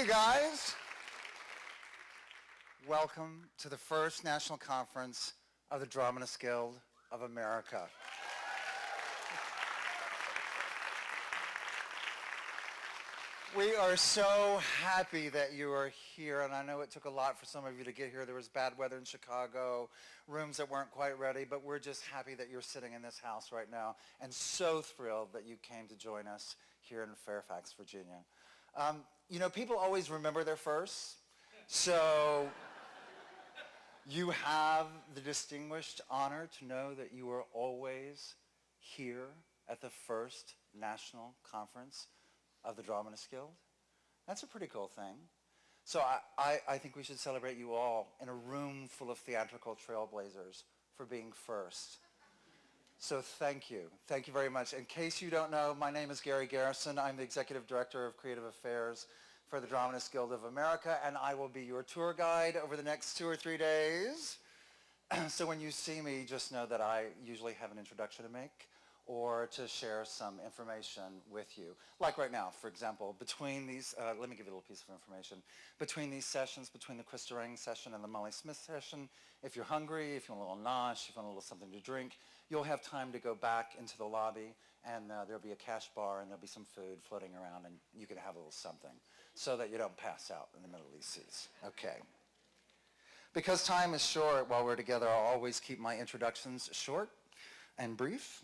guys. Welcome to the first National Conference of the Dramatists Guild of America. We are so happy that you are here, and I know it took a lot for some of you to get here. There was bad weather in Chicago, rooms that weren't quite ready, but we're just happy that you're sitting in this house right now, and so thrilled that you came to join us here in Fairfax, Virginia. People always remember their firsts, so you have the distinguished honor to know that you are always here at the first National Conference of the Dramatists Guild. That's a pretty cool thing. So I think we should celebrate you all in a room full of theatrical trailblazers for being first. So thank you. Thank you very much. In case you don't know, my name is Gary Garrison. I'm the Executive Director of Creative Affairs for the Dramatists Guild of America, and I will be your tour guide over the next 2 or 3 days. So when you see me, just know that I usually have an introduction to make or to share some information with you. Like right now, for example, between these, let me give you a little piece of information. Between these sessions, between the Durang session and the Molly Smith session, if you're hungry, if you want a little nosh, if you want a little something to drink, you'll have time to go back into the lobby, and there'll be a cash bar, and there'll be some food floating around, and you can have a little something so that you don't pass out in the middle of these seats. Okay. Because time is short while we're together, I'll always keep my introductions short and brief.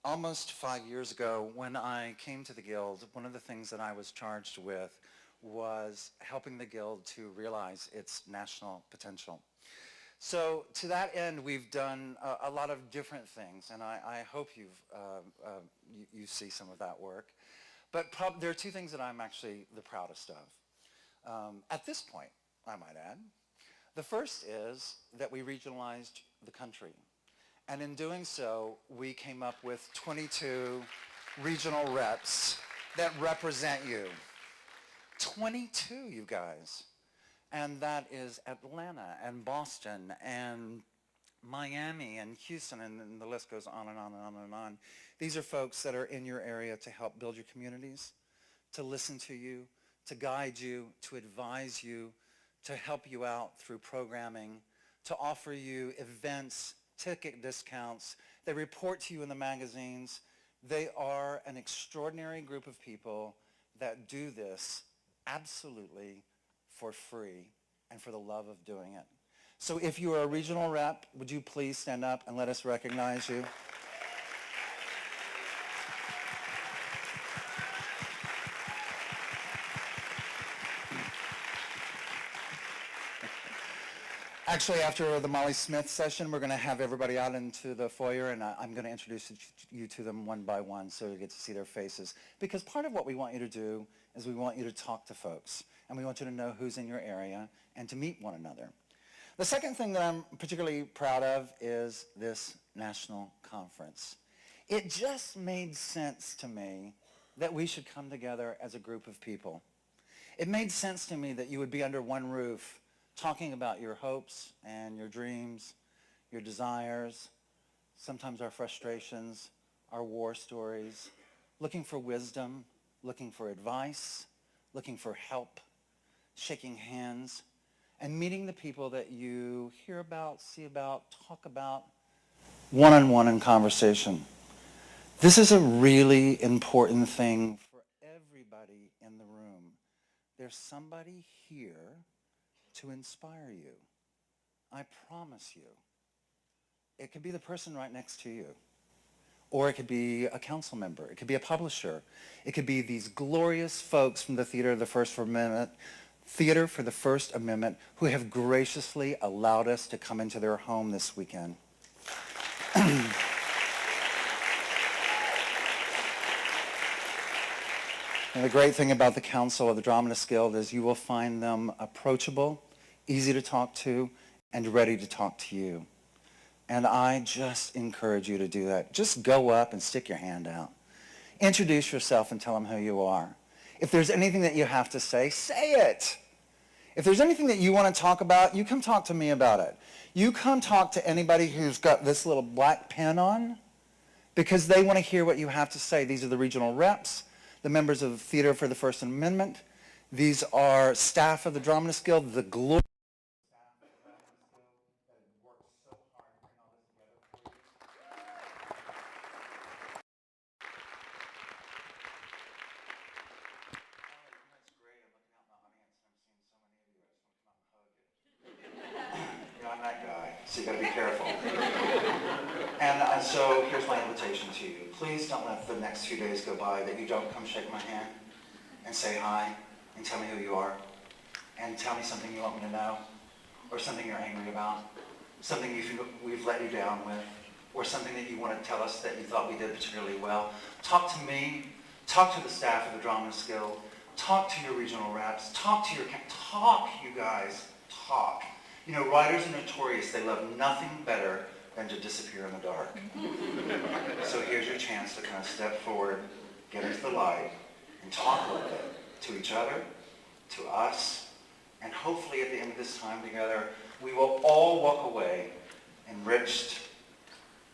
Almost 5 years ago, when I came to the Guild, one of the things that I was charged with was helping the Guild to realize its national potential. So to that end, we've done a lot of different things, and I hope you see some of that work. But there are two things that I'm actually the proudest of. At this point, I might add. The first is that we regionalized the country. And in doing so, we came up with 22 regional reps that represent you. 22, you guys. And that is Atlanta and Boston and Miami and Houston, and the list goes on and on and on and on. These are folks that are in your area to help build your communities, to listen to you, to guide you, to advise you, to help you out through programming, to offer you events, ticket discounts. They report to you in the magazines. They are an extraordinary group of people that do this absolutely for free and for the love of doing it. So if you are a regional rep, would you please stand up and let us recognize you? Actually, after the Molly Smith session, we're going to have everybody out into the foyer, and I'm going to introduce you to them one by one so you get to see their faces. Because part of what we want you to do is we want you to talk to folks, and we want you to know who's in your area and to meet one another. The second thing that I'm particularly proud of is this national conference. It just made sense to me that we should come together as a group of people. It made sense to me that you would be under one roof talking about your hopes and your dreams, your desires, sometimes our frustrations, our war stories, looking for wisdom, looking for advice, looking for help, shaking hands, and meeting the people that you hear about, see about, talk about, one-on-one in conversation. This is a really important thing for everybody in the room. There's somebody here to inspire you. I promise you. It could be the person right next to you. Or it could be a council member. It could be a publisher. It could be these glorious folks from the Theater for the First Amendment who have graciously allowed us to come into their home this weekend. And the great thing about the Council of the Dramatists Guild is you will find them approachable, easy to talk to, and ready to talk to you. And I just encourage you to do that. Just go up and stick your hand out. Introduce yourself and tell them who you are. If there's anything that you have to say, say it. If there's anything that you want to talk about, you come talk to me about it. You come talk to anybody who's got this little black pen on because they want to hear what you have to say. These are the regional reps, the members of the Theater for the First Amendment, These are staff of the Dramatist Guild, the glory staff of the Dramatist Guild that have worked so hard to bring all this together for you. That's great. I'm looking out in the audience and I'm seeing so many of you. I just want to come out and hug you. You know, I'm that guy, so you got to be careful. And so here's my invitation to you. Please don't let the next few days go by that you don't come shake my hand and say hi and tell me who you are and tell me something you want me to know or something you're angry about, something you think we've let you down with, or something that you want to tell us that you thought we did particularly well. Talk to me. Talk to the staff of the Dramatist Guild. Talk to your regional reps. Talk to your... Talk, you guys. Talk. You know, writers are notorious. They love nothing better than to disappear in the dark. So here's your chance to kind of step forward, get into the light, and talk a little bit to each other, to us, and hopefully at the end of this time together, we will all walk away enriched,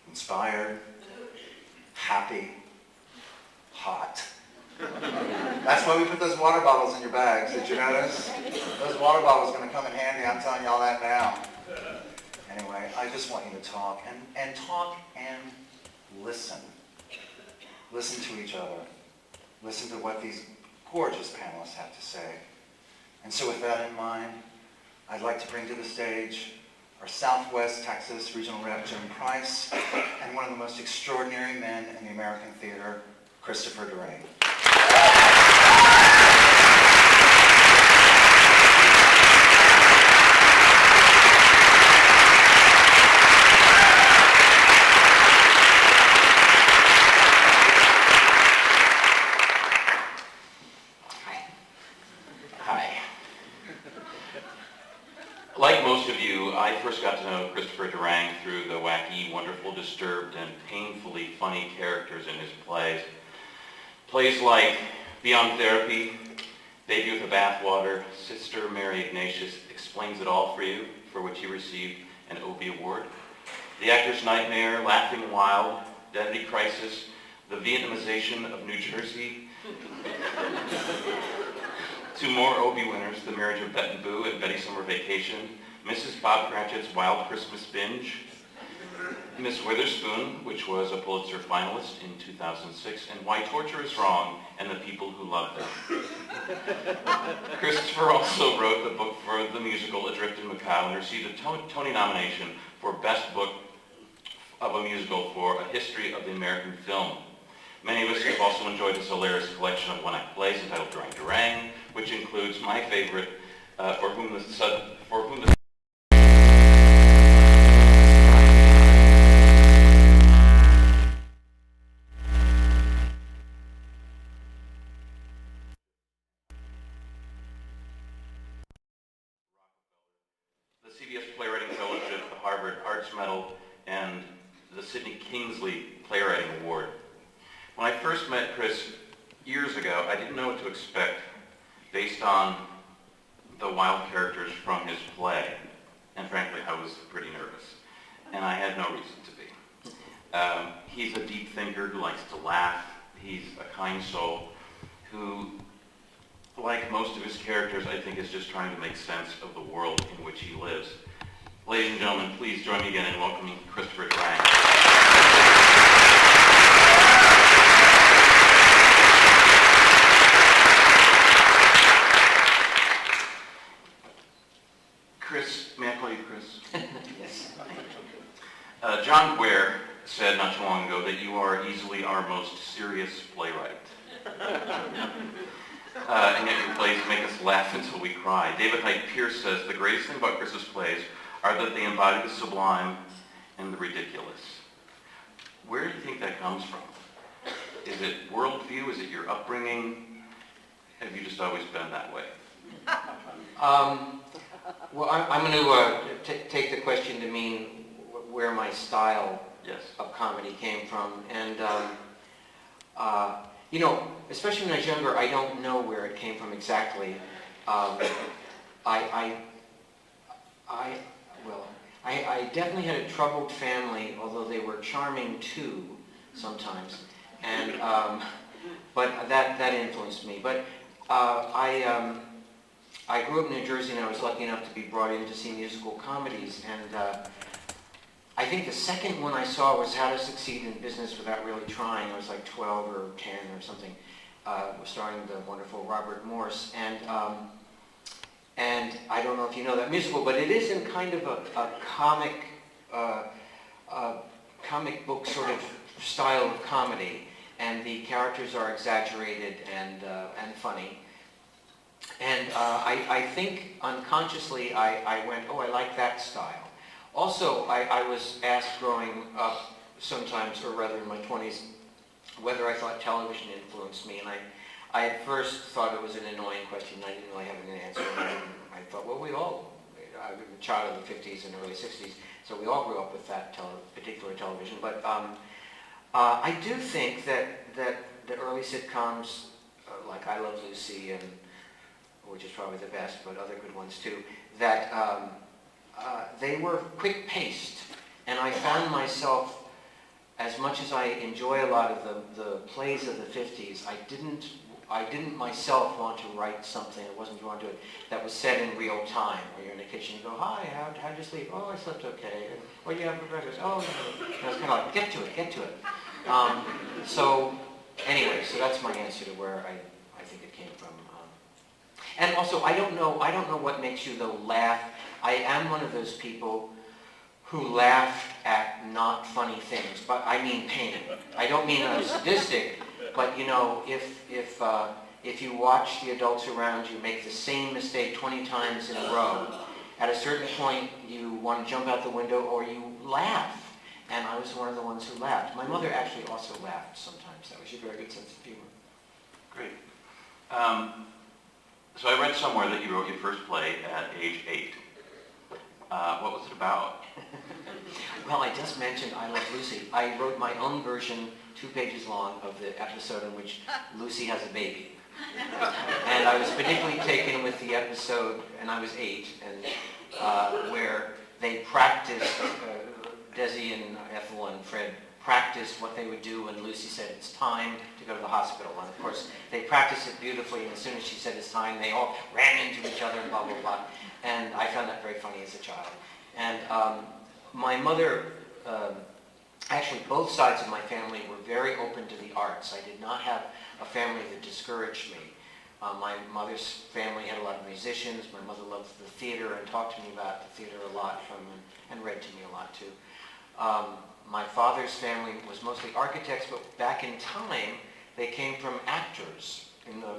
inspired, happy, hot. That's why we put those water bottles in your bags. Did you notice? Those water bottles are going to come in handy. I'm telling y'all that now. Anyway, I just want you to talk and talk and listen. Listen to each other. Listen to what these gorgeous panelists have to say. And so with that in mind, I'd like to bring to the stage our Southwest Texas Regional Rep, Jim Price, and one of the most extraordinary men in the American theater, Christopher Durang. Like most of you, I first got to know Christopher Durang through the wacky, wonderful, disturbed, and painfully funny characters in his plays. Plays like Beyond Therapy, Baby with the Bathwater, Sister Mary Ignatius Explains It All for You, for which he received an Obie Award. The Actor's Nightmare, Laughing Wild, Identity Crisis, The Vietnamization of New Jersey. Two more Obie winners, The Marriage of Bet and Boo and Betty Summer Vacation, Mrs. Bob Cratchit's Wild Christmas Binge, Miss Witherspoon, which was a Pulitzer finalist in 2006, and Why Torture is Wrong and the People Who Love Them. Christopher also wrote the book for the musical Adrift in Macau and received a Tony nomination for Best Book of a Musical for A History of the American Film. Many of us have also enjoyed his hilarious collection of one-act plays entitled Durang Durang, which includes my favorite, For Whom the CBS Playwriting Fellowship, the Harvard Arts Medal, and the Sidney Kingsley Playwriting Award. When I first met Chris years ago, I didn't know what to expect based on the wild characters from his play. And frankly, I was pretty nervous. And I had no reason to be. He's a deep thinker who likes to laugh. He's a kind soul who, like most of his characters, I think is just trying to make sense of the world in which he lives. Ladies and gentlemen, please join me again in welcoming Christopher Durang. Chris, may I call you Chris? Yes. John Guare said not too long ago that you are easily our most serious playwright. And yet your plays make us laugh until we cry. David Hyde Pierce says the greatest thing about Chris's plays are that they embody the sublime and the ridiculous. Where do you think that comes from? Is it worldview? Is it your upbringing? Have you just always been that way? Well, I'm going to take the question to mean where my style of comedy came from. And, you know, especially when I was younger, I don't know where it came from exactly. I definitely had a troubled family, although they were charming too, sometimes. And, but that influenced me. But I grew up in New Jersey, and I was lucky enough to be brought in to see musical comedies. And I think the second one I saw was How to Succeed in Business Without Really Trying. I was like 12 or 10 or something, starring the wonderful Robert Morse. And I don't know if you know that musical, but it is in kind of a comic book sort of style of comedy, and the characters are exaggerated and funny. And I think unconsciously I went, oh, I like that style. Also, I was asked growing up sometimes, or rather in my 20s, whether I thought television influenced me, and I at first thought it was an annoying question. I didn't really have an answer. I thought, well, I'm a child of the 50s and early 60s, so we all grew up with that particular television. But I do think that the early sitcoms, like I Love Lucy, and which is probably the best, but other good ones too, that they were quick-paced, and I found myself, as much as I enjoy a lot of the plays of the 50s, I didn't myself want to write something, I wasn't drawn to it, that was set in real time, where you're in the kitchen, you go, hi, how'd you sleep? Oh, I slept okay. And, what do you have for breakfast? Oh, no. And it's kind of like, get to it. So, anyway, so that's my answer to where I think it came from. And also, I don't know what makes you, though, laugh. I am one of those people who laugh at not funny things, but I mean pain. I don't mean I'm sadistic, but you know, if you watch the adults around you make the same mistake 20 times in a row, at a certain point you want to jump out the window or you laugh. And I was one of the ones who laughed. My mother actually also laughed sometimes. That was a very good sense of humor. Great. So I read somewhere that you wrote your first play at age 8. What was it about? Well, I just mentioned I Love Lucy. I wrote my own version, 2 pages long, of the episode in which Lucy has a baby. And I was particularly taken with the episode, and I was 8, and where they practiced, Desi and Ethel and Fred practiced what they would do when Lucy said it's time to go to the hospital. And of course, they practiced it beautifully, and as soon as she said it's time, they all ran into each other and blah, blah, blah. And I found that very funny as a child. And my mother, actually both sides of my family were very open to the arts. I did not have a family that discouraged me. My mother's family had a lot of musicians. My mother loved the theater and talked to me about the theater a lot and read to me a lot too. My father's family was mostly architects, but back in time, they came from actors. In the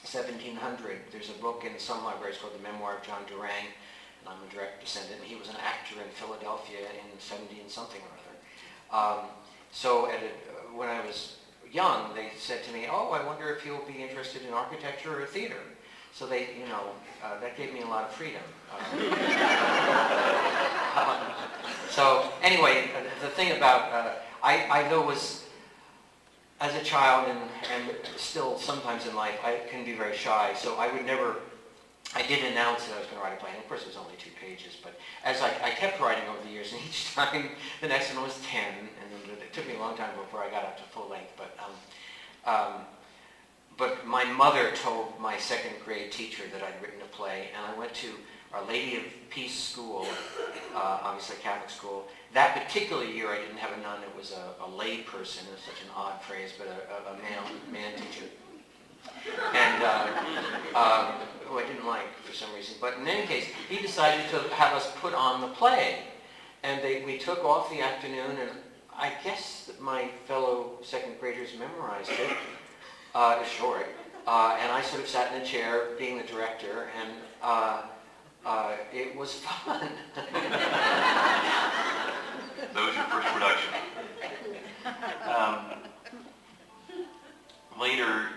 1700, there's a book in some libraries called The Memoir of John Durang, and I'm a direct descendant, and he was an actor in Philadelphia in 17-something or other. So when I was young, they said to me, oh, I wonder if you'll be interested in architecture or theater. So they, that gave me a lot of freedom. So anyway, the thing about, I though was, as a child and still sometimes in life, I can be very shy, so I did announce that I was going to write a play, and of course it was only 2 pages, but as I kept writing over the years, and each time the next one was 10, and it took me a long time before I got up to full length, but my mother told my 2nd grade teacher that I'd written a play, and I went to Our Lady of Peace School, obviously a Catholic school. That particular year I didn't have a nun, it was a lay person, it's such an odd phrase, but a man teacher. And who I didn't like for some reason. But in any case, he decided to have us put on the play. And we took off the afternoon, and I guess that my fellow 2nd graders memorized it. It was short. And I sort of sat in a chair being the director, and it was fun. That was your first production. Later,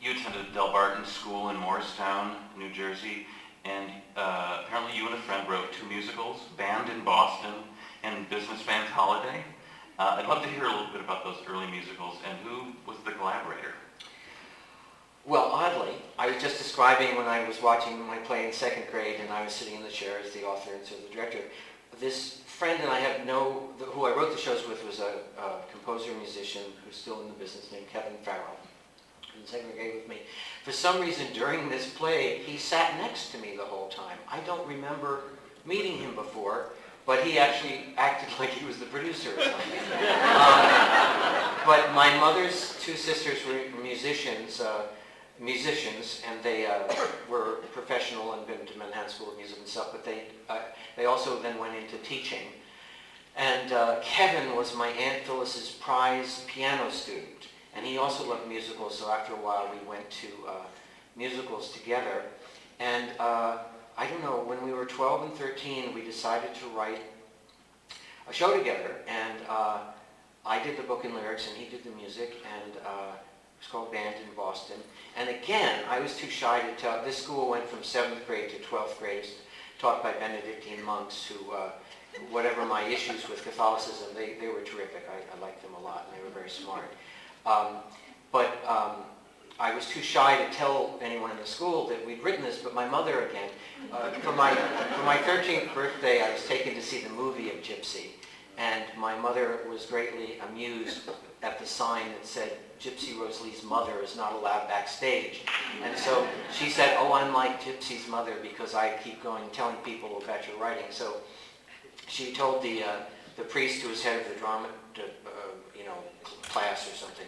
you attended Del Barton School in Morristown, New Jersey, and apparently you and a friend wrote 2 musicals, Band in Boston and Businessman's Holiday. I'd love to hear a little bit about those early musicals, and who was the collaborator? Well, oddly, I was just describing when I was watching my play in 2nd grade, and I was sitting in the chair as the author and so the director. This friend that I who I wrote the shows with was a composer, musician who's still in the business named Kevin Farrell, in second grade with me. For some reason, during this play, he sat next to me the whole time. I don't remember meeting him before, but he actually acted like he was the producer or something. But my mother's two sisters were musicians, and they were professional and been to Manhattan School of Music and stuff, but they also then went into teaching. And Kevin was my Aunt Phyllis's prize piano student, and he also loved musicals, so after a while we went to musicals together. And I don't know, when we were 12 and 13, we decided to write a show together, and I did the book and lyrics, and he did the music, and it was called Band in Boston. And again, I was too shy to tell. This school went from 7th grade to 12th grade, taught by Benedictine monks who, whatever my issues with Catholicism, they were terrific. I liked them a lot, and they were very smart. But I was too shy to tell anyone in the school that we'd written this, but my mother again, for my 13th birthday, I was taken to see the movie of Gypsy, and my mother was greatly amused at the sign that said, Gypsy Rose Lee's mother is not allowed backstage. And so she said, oh, I'm like Gypsy's mother because I keep going telling people about your writing. So she told the priest who was head of the drama, class or something,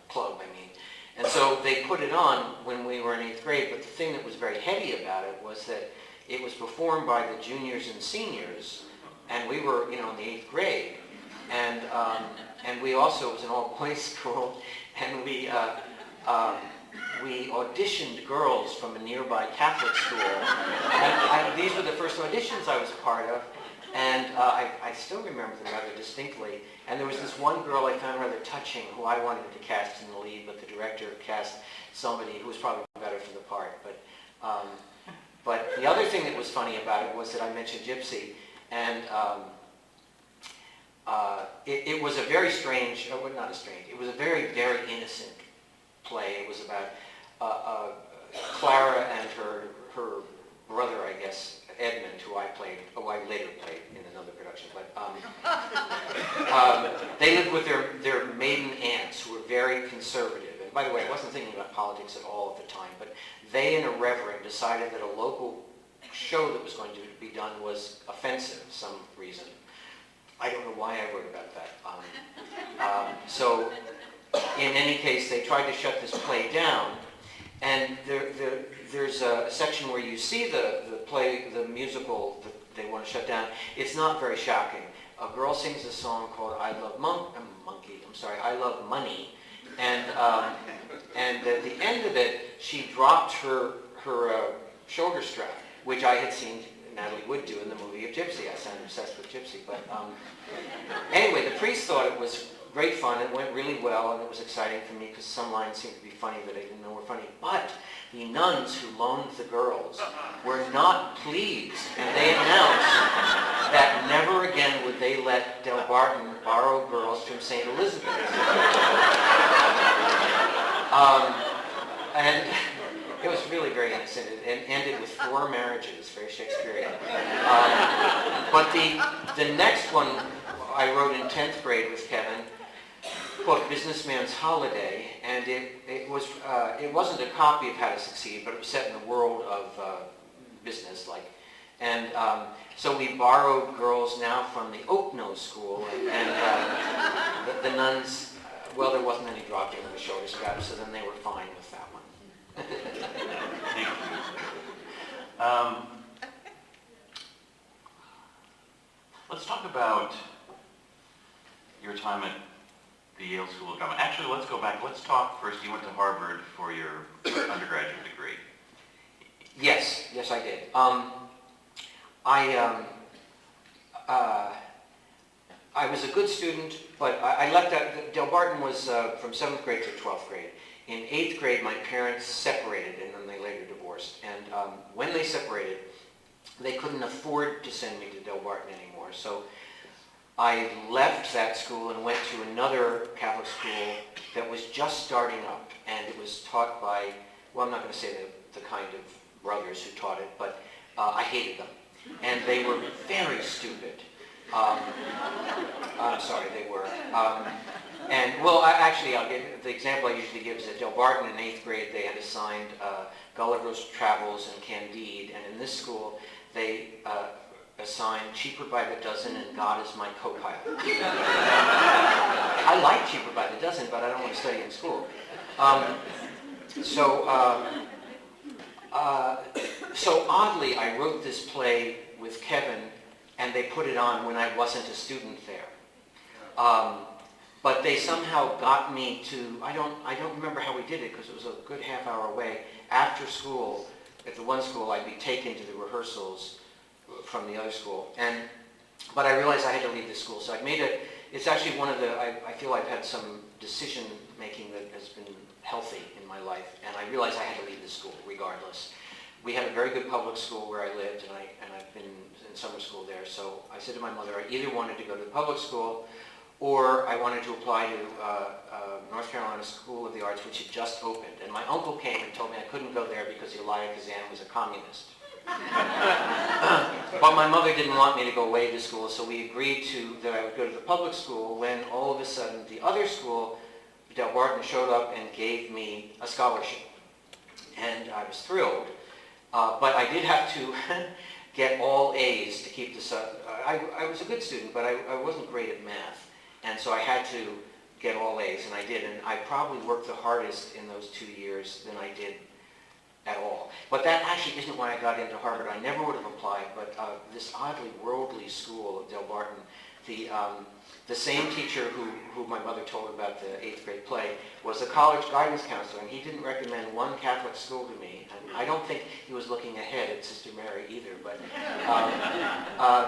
club, I mean. And so they put it on when we were in 8th grade, but the thing that was very heady about it was that it was performed by the juniors and seniors, and we were, in the 8th grade. And we also, it was an all-boys school, and we auditioned girls from a nearby Catholic school. And these were the first auditions I was a part of, and I still remember them rather distinctly. And there was this one girl I found rather touching who I wanted to cast in the lead, but the director cast somebody who was probably better for the part. But the other thing that was funny about it was that I mentioned Gypsy, and it was a very strange, well, not a strange, it was a very, very innocent play. It was about Clara and her brother, I guess, Edmund, who I later played in another production. But they lived with their maiden aunts, who were very conservative. And by the way, I wasn't thinking about politics at all at the time, but they and a reverend decided that a local show that was going to be done was offensive for some reason. I don't know why I wrote about that. So in any case, they tried to shut this play down, and there's a section where you see the play, the musical that they want to shut down. It's not very shocking. A girl sings a song called I Love I Love Money, and at the end of it, she dropped her shoulder strap, which I had seen Natalie Wood do in the movie of Gypsy. I sound obsessed with Gypsy. But anyway, the priest thought it was great fun. It went really well, and it was exciting for me because some lines seemed to be funny that I didn't know were funny. But the nuns who loaned the girls were not pleased, and they announced that never again would they let Del Barton borrow girls from St. Elizabeth's. And it was really very innocent. It ended with 4 marriages, very Shakespearean. But the next one I wrote in 10th grade with Kevin, called Businessman's Holiday, and it wasn't a copy of How to Succeed, but it was set in the world of business, and so we borrowed girls now from the Oaknose School, and the nuns, well, there wasn't any dropping of the shoulder strap, so then they were fine with that one. Thank you. Let's talk about your time at the Yale School of Drama. Actually, let's go back. Let's talk first. You went to Harvard for your undergraduate degree. Yes, I did. I was a good student, but I left out. Del Barton was from 7th grade to 12th grade. In 8th grade, my parents separated, and then they later divorced. And when they separated, they couldn't afford to send me to Del Barton anymore. So I left that school and went to another Catholic school that was just starting up, and it was taught by, well, I'm not going to say the kind of brothers who taught it, but I hated them. And they were very stupid. I'm sorry, they were. And, well, I'll give, the example I usually give is at Del Barton in 8th grade, they had assigned Gulliver's Travels and Candide, and in this school, they assigned Cheaper by the Dozen and God is My Co-Pilot. I like Cheaper by the Dozen, but I don't want to study in school. So oddly, I wrote this play with Kevin, and they put it on when I wasn't a student there. But they somehow got me to, I don't remember how we did it because it was a good half hour away. After school, at the one school, I'd be taken to the rehearsals from the other school. But I realized I had to leave this school. So I made it, it's actually one of the, I feel I've had some decision making that has been healthy in my life. And I realized I had to leave this school regardless. We had a very good public school where I lived, and I've been in summer school there. So I said to my mother, I either wanted to go to the public school or I wanted to apply to North Carolina School of the Arts, which had just opened. And my uncle came and told me I couldn't go there because Elia Kazan was a communist. But my mother didn't want me to go away to school, so we agreed that I would go to the public school when all of a sudden the other school, Del Barton, showed up and gave me a scholarship. And I was thrilled. But I did have to get all A's to keep this up. I was a good student, but I wasn't great at math. And so I had to get all A's, and I did. And I probably worked the hardest in those 2 years than I did at all. But that actually isn't why I got into Harvard. I never would have applied, but this oddly worldly school of Del Barton, the same teacher who my mother told about the 8th grade play was a college guidance counselor, and he didn't recommend one Catholic school to me. And I don't think he was looking ahead at Sister Mary either, but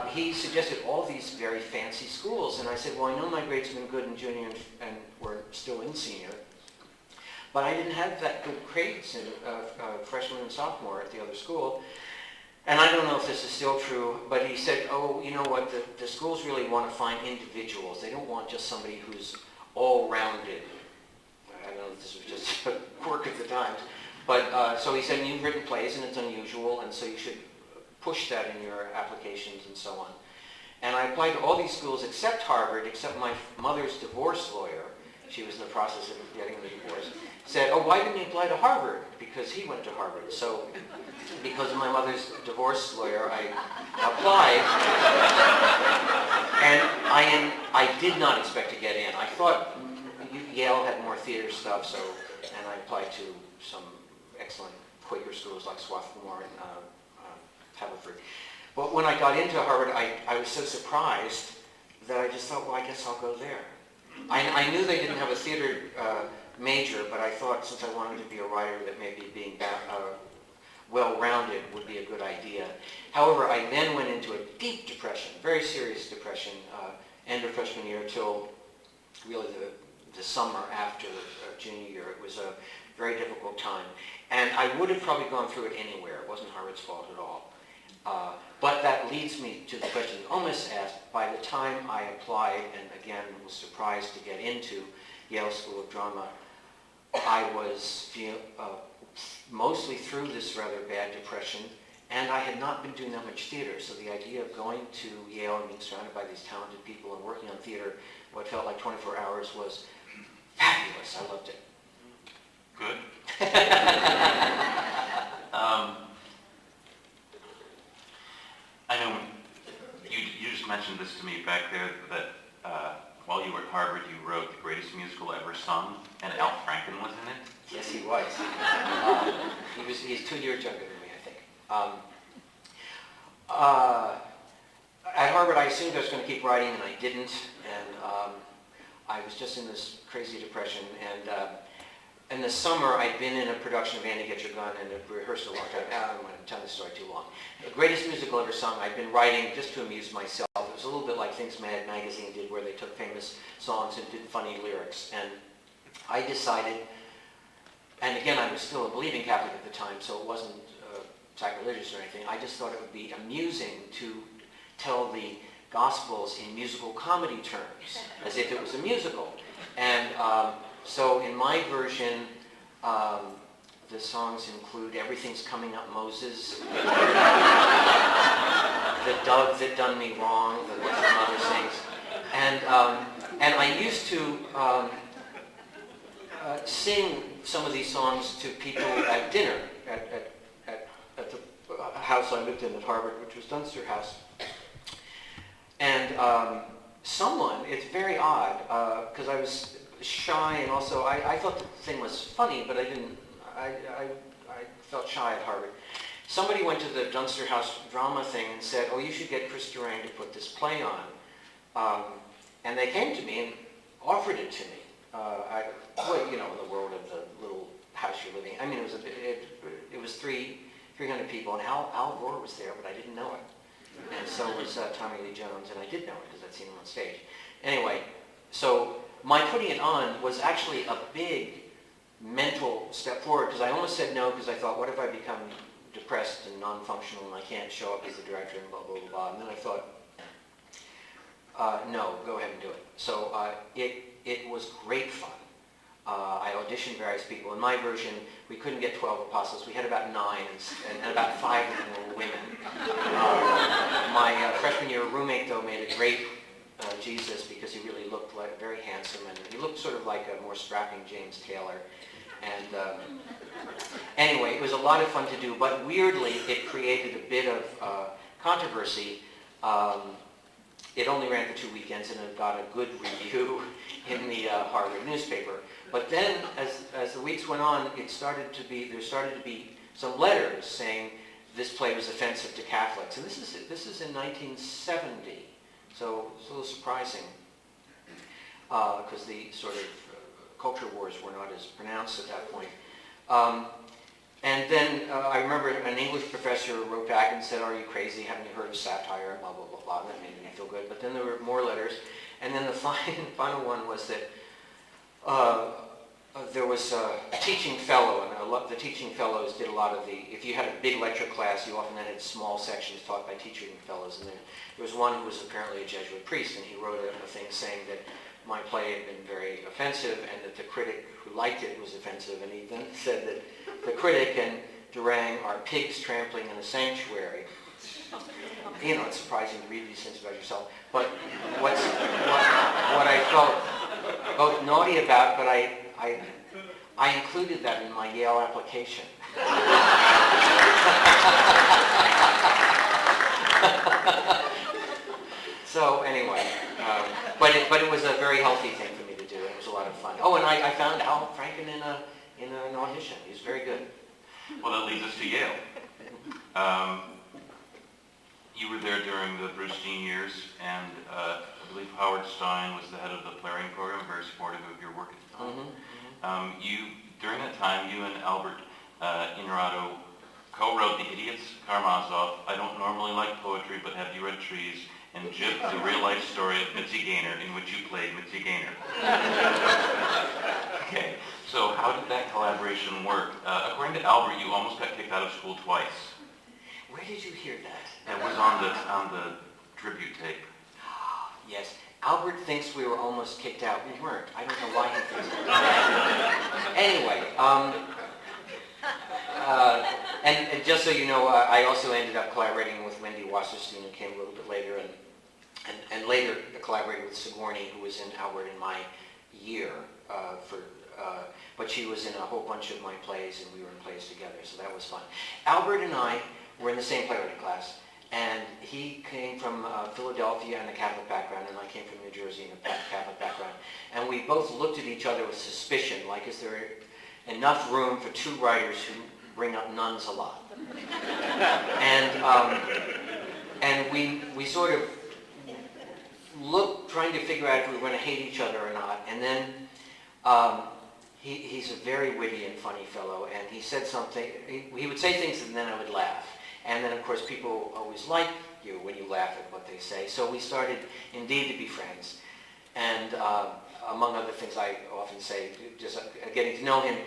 he suggested all these very fancy schools, and I said, well, I know my grades have been good in junior and we're still in senior, but I didn't have that good grades in freshman and sophomore at the other school. And I don't know if this is still true, but he said, oh, you know what, the schools really want to find individuals. They don't want just somebody who's all-rounded. I don't know if this was just a quirk of the times. But so he said, you've written plays and it's unusual, and so you should push that in your applications and so on. And I applied to all these schools except Harvard, except my mother's divorce lawyer. She was in the process of getting the divorce. Said, oh, why didn't you apply to Harvard? Because he went to Harvard. So because of my mother's divorce lawyer, I applied. And I did not expect to get in. I thought Yale had more theater stuff, and I applied to some excellent Quaker schools like Swarthmore and Haverford. But when I got into Harvard, I was so surprised that I just thought, well, I guess I'll go there. I knew they didn't have a theater major, but I thought since I wanted to be a writer that maybe being well-rounded would be a good idea. However, I then went into a deep depression, very serious depression, end of freshman year till really the summer after junior year. It was a very difficult time. And I would have probably gone through it anywhere. It wasn't Harvard's fault at all. But that leads me to the question you almost asked. By the time I applied, and again was surprised to get into Yale School of Drama, I was mostly through this rather bad depression, and I had not been doing that much theater. So the idea of going to Yale and being surrounded by these talented people and working on theater, what felt like 24 hours, was fabulous. I loved it. Good. I know you just mentioned this to me back there that while you were at Harvard, you wrote The Greatest Musical Ever Sung, and Al Franken was in it. Yes, he was. He's 2 years younger than me, I think. At Harvard, I assumed I was going to keep writing, and I didn't. And I was just in this crazy depression. And in the summer, I'd been in a production of Annie Get Your Gun and a rehearsal a long time. I don't want to tell this story too long. The Greatest Musical Ever Sung, I'd been writing just to amuse myself. It was a little bit like Things Mad magazine did, where they took famous songs and did funny lyrics. And I decided, and again, I was still a believing Catholic at the time, so it wasn't sacrilegious or anything. I just thought it would be amusing to tell the Gospels in musical comedy terms, as if it was a musical. And so in my version, the songs include Everything's Coming Up Moses, The Dove That Done Me Wrong, that my mother sings. And And I used to sing some of these songs to people at dinner at the house I lived in at Harvard, which was Dunster House. And someone, it's very odd, because I was shy, and also I thought the thing was funny, but I felt shy at Harvard. Somebody went to the Dunster House drama thing and said, oh, you should get Chris Durang to put this play on. And they came to me and offered it to me. Well, you know, in the world of the little house you're living in. I mean, it was 300 people, and Al Gore was there, but I didn't know it. And so was Tommy Lee Jones, and I did know it because I'd seen him on stage. Anyway, so my putting it on was actually a big mental step forward, because I almost said no, because I thought, what if I become depressed and non-functional and I can't show up as the director and blah, blah, blah, blah. And then I thought, no, go ahead and do it. So it was great fun. I auditioned various people. In my version, we couldn't get 12 apostles. We had about 9, and about 5 of them were women. My freshman year roommate, though, made a great Jesus, because he really looked like very handsome, and he looked sort of like a more strapping James Taylor. And anyway, it was a lot of fun to do, but weirdly, it created a bit of controversy. It only ran for 2 weekends, and it got a good review in the Harvard newspaper. But then, as the weeks went on, there started to be some letters saying this play was offensive to Catholics, and this is in 1970, so it's a little surprising, because the sort of culture wars were not as pronounced at that point. And then I remember an English professor wrote back and said, are you crazy? Haven't you heard of satire? Blah, blah, blah, blah. That made me feel good. But then there were more letters. And then the final one was that there was a teaching fellow, and the teaching fellows did a lot of the, if you had a big lecture class, you often had small sections taught by teaching fellows. And there was one who was apparently a Jesuit priest, and he wrote a thing saying that my play had been very offensive, and that the critic who liked it was offensive, and he then said that the critic and Durang are pigs trampling in a sanctuary. You know, it's surprising to read these things about yourself, but what I felt both naughty about, but I included that in my Yale application. So anyway, but it was a very healthy thing for me to do. It was a lot of fun. Oh, and I found Al Franken in an audition. He was very good. Well, that leads us to Yale. You were there during the Brustein years, and I believe Howard Stein was the head of the playwriting program, very supportive of your work at the time. During that time, you and Albert Inarado co-wrote The Idiots, Karamazov, I Don't Normally Like Poetry, But Have You Read Trees, and Jip, the real-life story of Mitzi Gaynor, in which you played Mitzi Gaynor. Okay, so how did that collaboration work? According to Albert, you almost got kicked out of school twice. Where did you hear that? That was on the tribute tape. Yes. Albert thinks we were almost kicked out. We weren't. I don't know why he thinks that. Anyway, and just so you know, I also ended up collaborating with Wendy Wasserstein, who came a little bit later, and later collaborated with Sigourney, who was in Albert in my year, but she was in a whole bunch of my plays, and we were in plays together, so that was fun. Albert and I were in the same playwriting class, and he came from Philadelphia and a Catholic background, and I came from New Jersey and a Catholic background. And we both looked at each other with suspicion, like, is there enough room for 2 writers who bring up nuns a lot? And we sort of looked, trying to figure out if we were going to hate each other or not. And then he's a very witty and funny fellow, and he said something, he would say things and then I would laugh. And then, of course, people always like you when you laugh at what they say. So we started, indeed, to be friends. And among other things I often say, just getting to know him,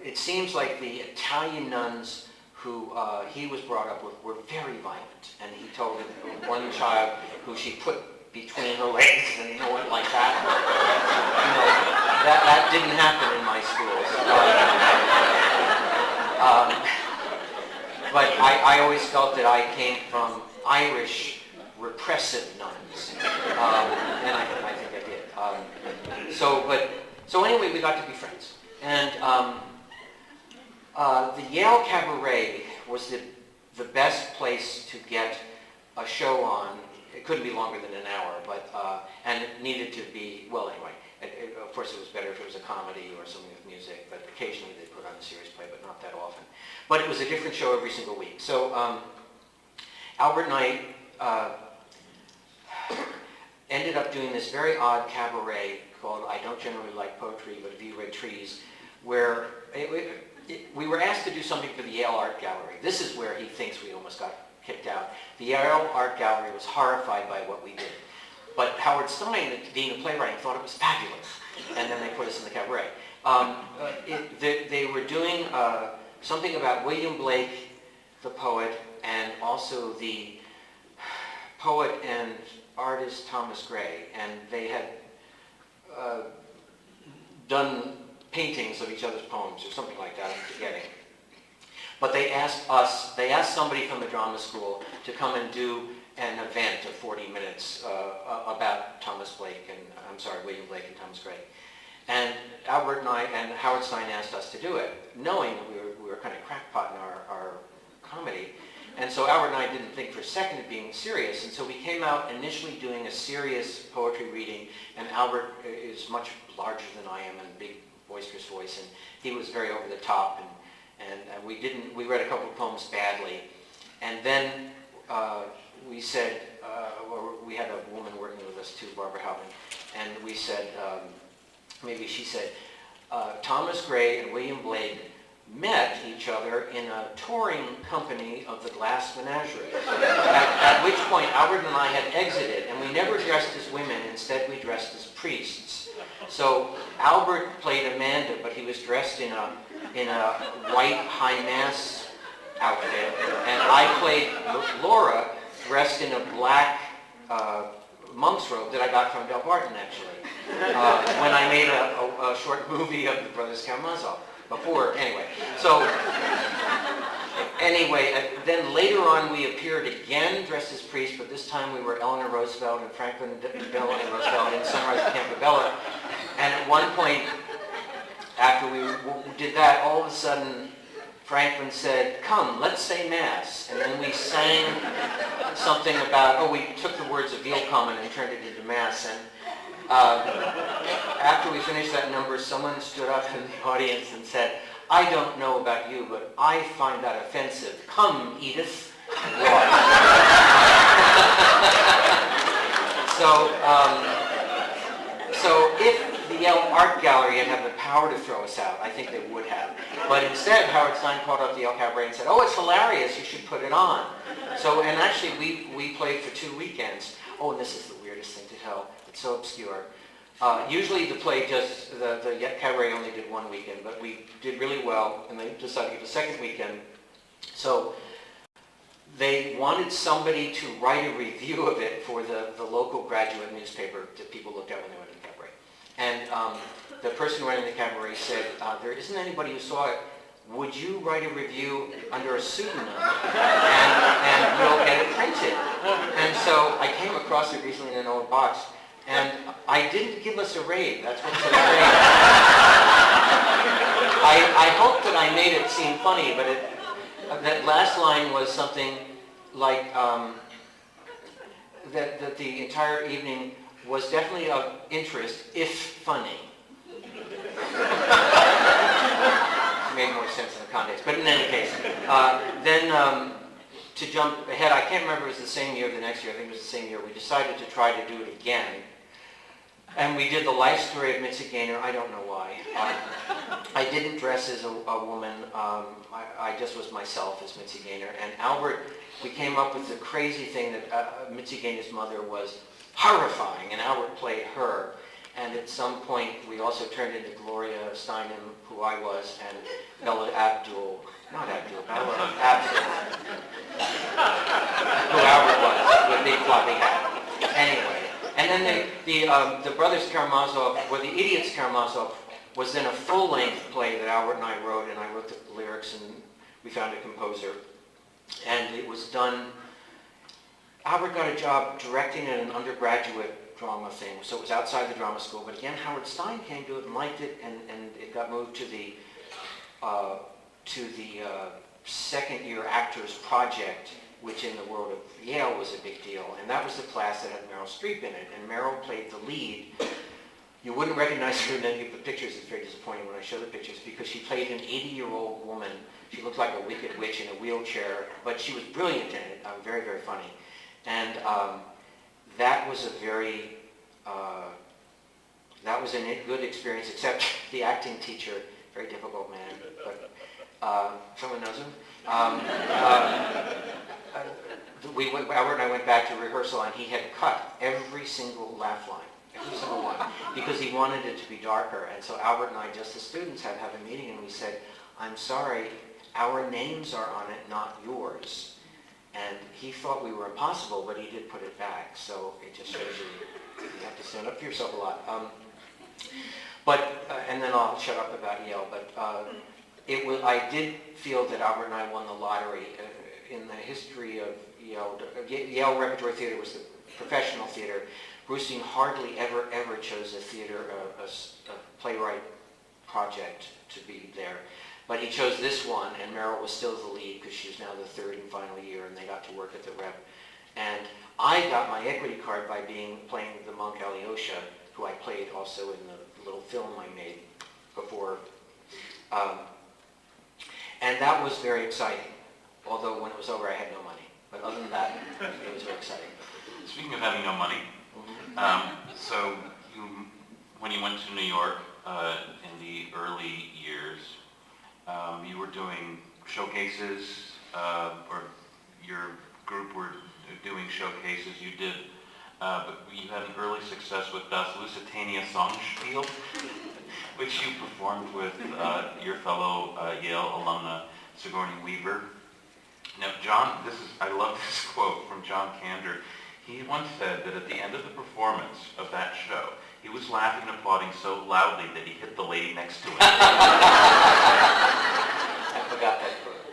it seems like the Italian nuns who he was brought up with were very violent. And he told one child who she put between her legs and went like that. That didn't happen in my schools. But I always felt that I came from Irish repressive nuns, and I think I did. So anyway, we got to be friends. And the Yale Cabaret was the best place to get a show on. It couldn't be longer than an hour, but and it needed to be, well, anyway, of course it was better if it was a comedy or something with music, but occasionally they put on a serious play, but not that often. But it was a different show every single week. So Albert and I ended up doing this very odd cabaret called I Don't Generally Like Poetry, but Have You Read Trees, where we were asked to do something for the Yale Art Gallery. This is where he thinks we almost got kicked out. The Yale Art Gallery was horrified by what we did. But Howard Stein, the dean of playwriting, thought it was fabulous. And then they put us in the cabaret. They were doing something about William Blake, the poet, and also the poet and artist Thomas Gray. And they had done paintings of each other's poems or something like that, I'm forgetting. But they asked somebody from the drama school to come and do an event of 40 minutes about William Blake and Thomas Gray. And Albert and I and Howard Stein asked us to do it, knowing that we were kind of crackpot in our comedy. And so Albert and I didn't think for a second of being serious, and so we came out initially doing a serious poetry reading, and Albert is much larger than I am and big boisterous voice, and he was very over the top, and we read a couple of poems badly, and then we said, we had a woman working with us too, Barbara Halvin, and we said, maybe she said, Thomas Gray and William Blake met each other in a touring company of the Glass Menagerie. At which point Albert and I had exited, and we never dressed as women, instead we dressed as priests. So Albert played Amanda, but he was dressed in a white high mass outfit, and I played Laura, dressed in a black monk's robe that I got from Del Barton, actually, when I made a short movie of the Brothers Karamazov. Before, anyway. So, anyway, then later on we appeared again dressed as priests, but this time we were Eleanor Roosevelt and Franklin Delano Roosevelt in Sunrise at Campobello. And at one point, after we did that, all of a sudden, Franklin said, "Come, let's say Mass." And then we sang something about, we took the words of Veal Common and turned it into Mass. And after we finished that number, someone stood up in the audience and said, "I don't know about you, but I find that offensive. Come, Edith." So if the Yale Art Gallery had had the power to throw us out, I think they would have. But instead, Howard Stein called up the Yale Cabaret and said, "Oh, it's hilarious, you should put it on." So, and actually we played for 2 weekends. Oh, and this is the weirdest thing to tell. It's so obscure. Usually the play the cabaret only did 1 weekend, but we did really well, and they decided to get a second weekend. So they wanted somebody to write a review of it for the local graduate newspaper that people looked at when they went to the cabaret. And the person running the cabaret said, "There isn't anybody who saw it. Would you write a review under a pseudonym and we'll get it printed?" And so I came across it recently in an old box, and I didn't give us a rave. That's what's so strange. I hope that I made it seem funny, but that last line was something like that the entire evening was definitely of interest, if funny. Made more sense in the context, but in any case, then to jump ahead, I can't remember if it was the same year or the next year, I think it was the same year, we decided to try to do it again. And we did the life story of Mitzi Gaynor. I don't know why. I didn't dress as a woman. I just was myself as Mitzi Gaynor. And Albert, we came up with the crazy thing that Mitzi Gaynor's mother was horrifying, and Albert played her. And at some point, we also turned into Gloria Steinem, who I was, and Bella Abdul, not Abdul, Bella Abdul, who Albert was, with a big floppy hat. Anyway. And then the Brothers Karamazov, or the Idiots Karamazov, was then a full-length play that Albert and I wrote, and I wrote the lyrics, and we found a composer. And it was done, Albert got a job directing at an undergraduate drama thing. So it was outside the drama school, but again, Howard Stein came to it and liked it, and it got moved to the second year actors project, which in the world of Yale was a big deal. And that was the class that had Meryl Streep in it, and Meryl played the lead. You wouldn't recognize her in any of the pictures. It's very disappointing when I show the pictures, because she played an 80-year-old woman. She looked like a wicked witch in a wheelchair, but she was brilliant in it, very, very funny. And that was a very, that was a good experience, except the acting teacher, very difficult man, but someone knows him. Albert and I went back to rehearsal, and he had cut every single laugh line, every single one, because he wanted it to be darker. And so Albert and I, just as students, had to have a meeting, and we said, I'm sorry, our names are on it, not yours. And he thought we were impossible, but he did put it back. So it just shows you have to stand up for yourself a lot. And then I'll shut up about Yale. But I did feel that Albert and I won the lottery. In the history of Yale, Yale Repertory Theater was the professional theater. Brustein hardly ever chose a theater, a playwright project to be there. But he chose this one, and Meryl was still the lead because she was now the third and final year, and they got to work at the Rep. And I got my equity card by playing the monk Alyosha, who I played also in the little film I made before. And that was very exciting, although when it was over I had no money. But other than that, it was very exciting. Speaking of having no money, so when you went to New York in the early years, you were doing showcases, or your group were doing showcases. You did, but you had an early success with Das Lusitania Songspiel, which you performed with your fellow Yale alumna Sigourney Weaver. Now, I love this quote from John Kander. He once said that at the end of the performance of that show, he was laughing and applauding so loudly that he hit the lady next to him. I forgot that quote.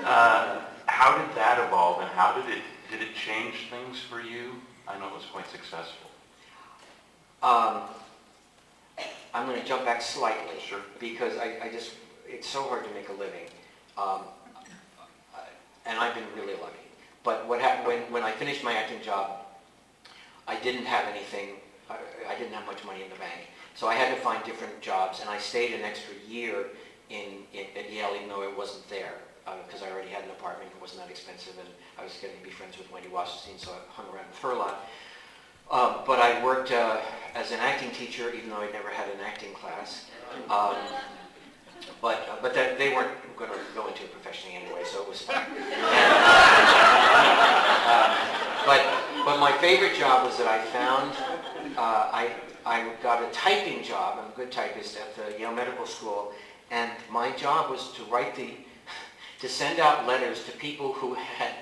Yeah. How did that evolve, and how did it change things for you? I know it was quite successful. I'm going to jump back slightly, Sure. because it's so hard to make a living, and I've been really lucky. But what happened when I finished my acting job, I didn't have anything. I didn't have much money in the bank, so I had to find different jobs, and I stayed an extra year at Yale, even though it wasn't there, because I already had an apartment. It wasn't that expensive, and I was getting to be friends with Wendy Wasserstein, so I hung around with her a lot. But I worked as an acting teacher, even though I'd never had an acting class. But they weren't going to go into it professionally anyway, so it was fun. But my favorite job was that I found, I got a typing job. I'm a good typist at the Yale Medical School, and my job was to send out letters to people who had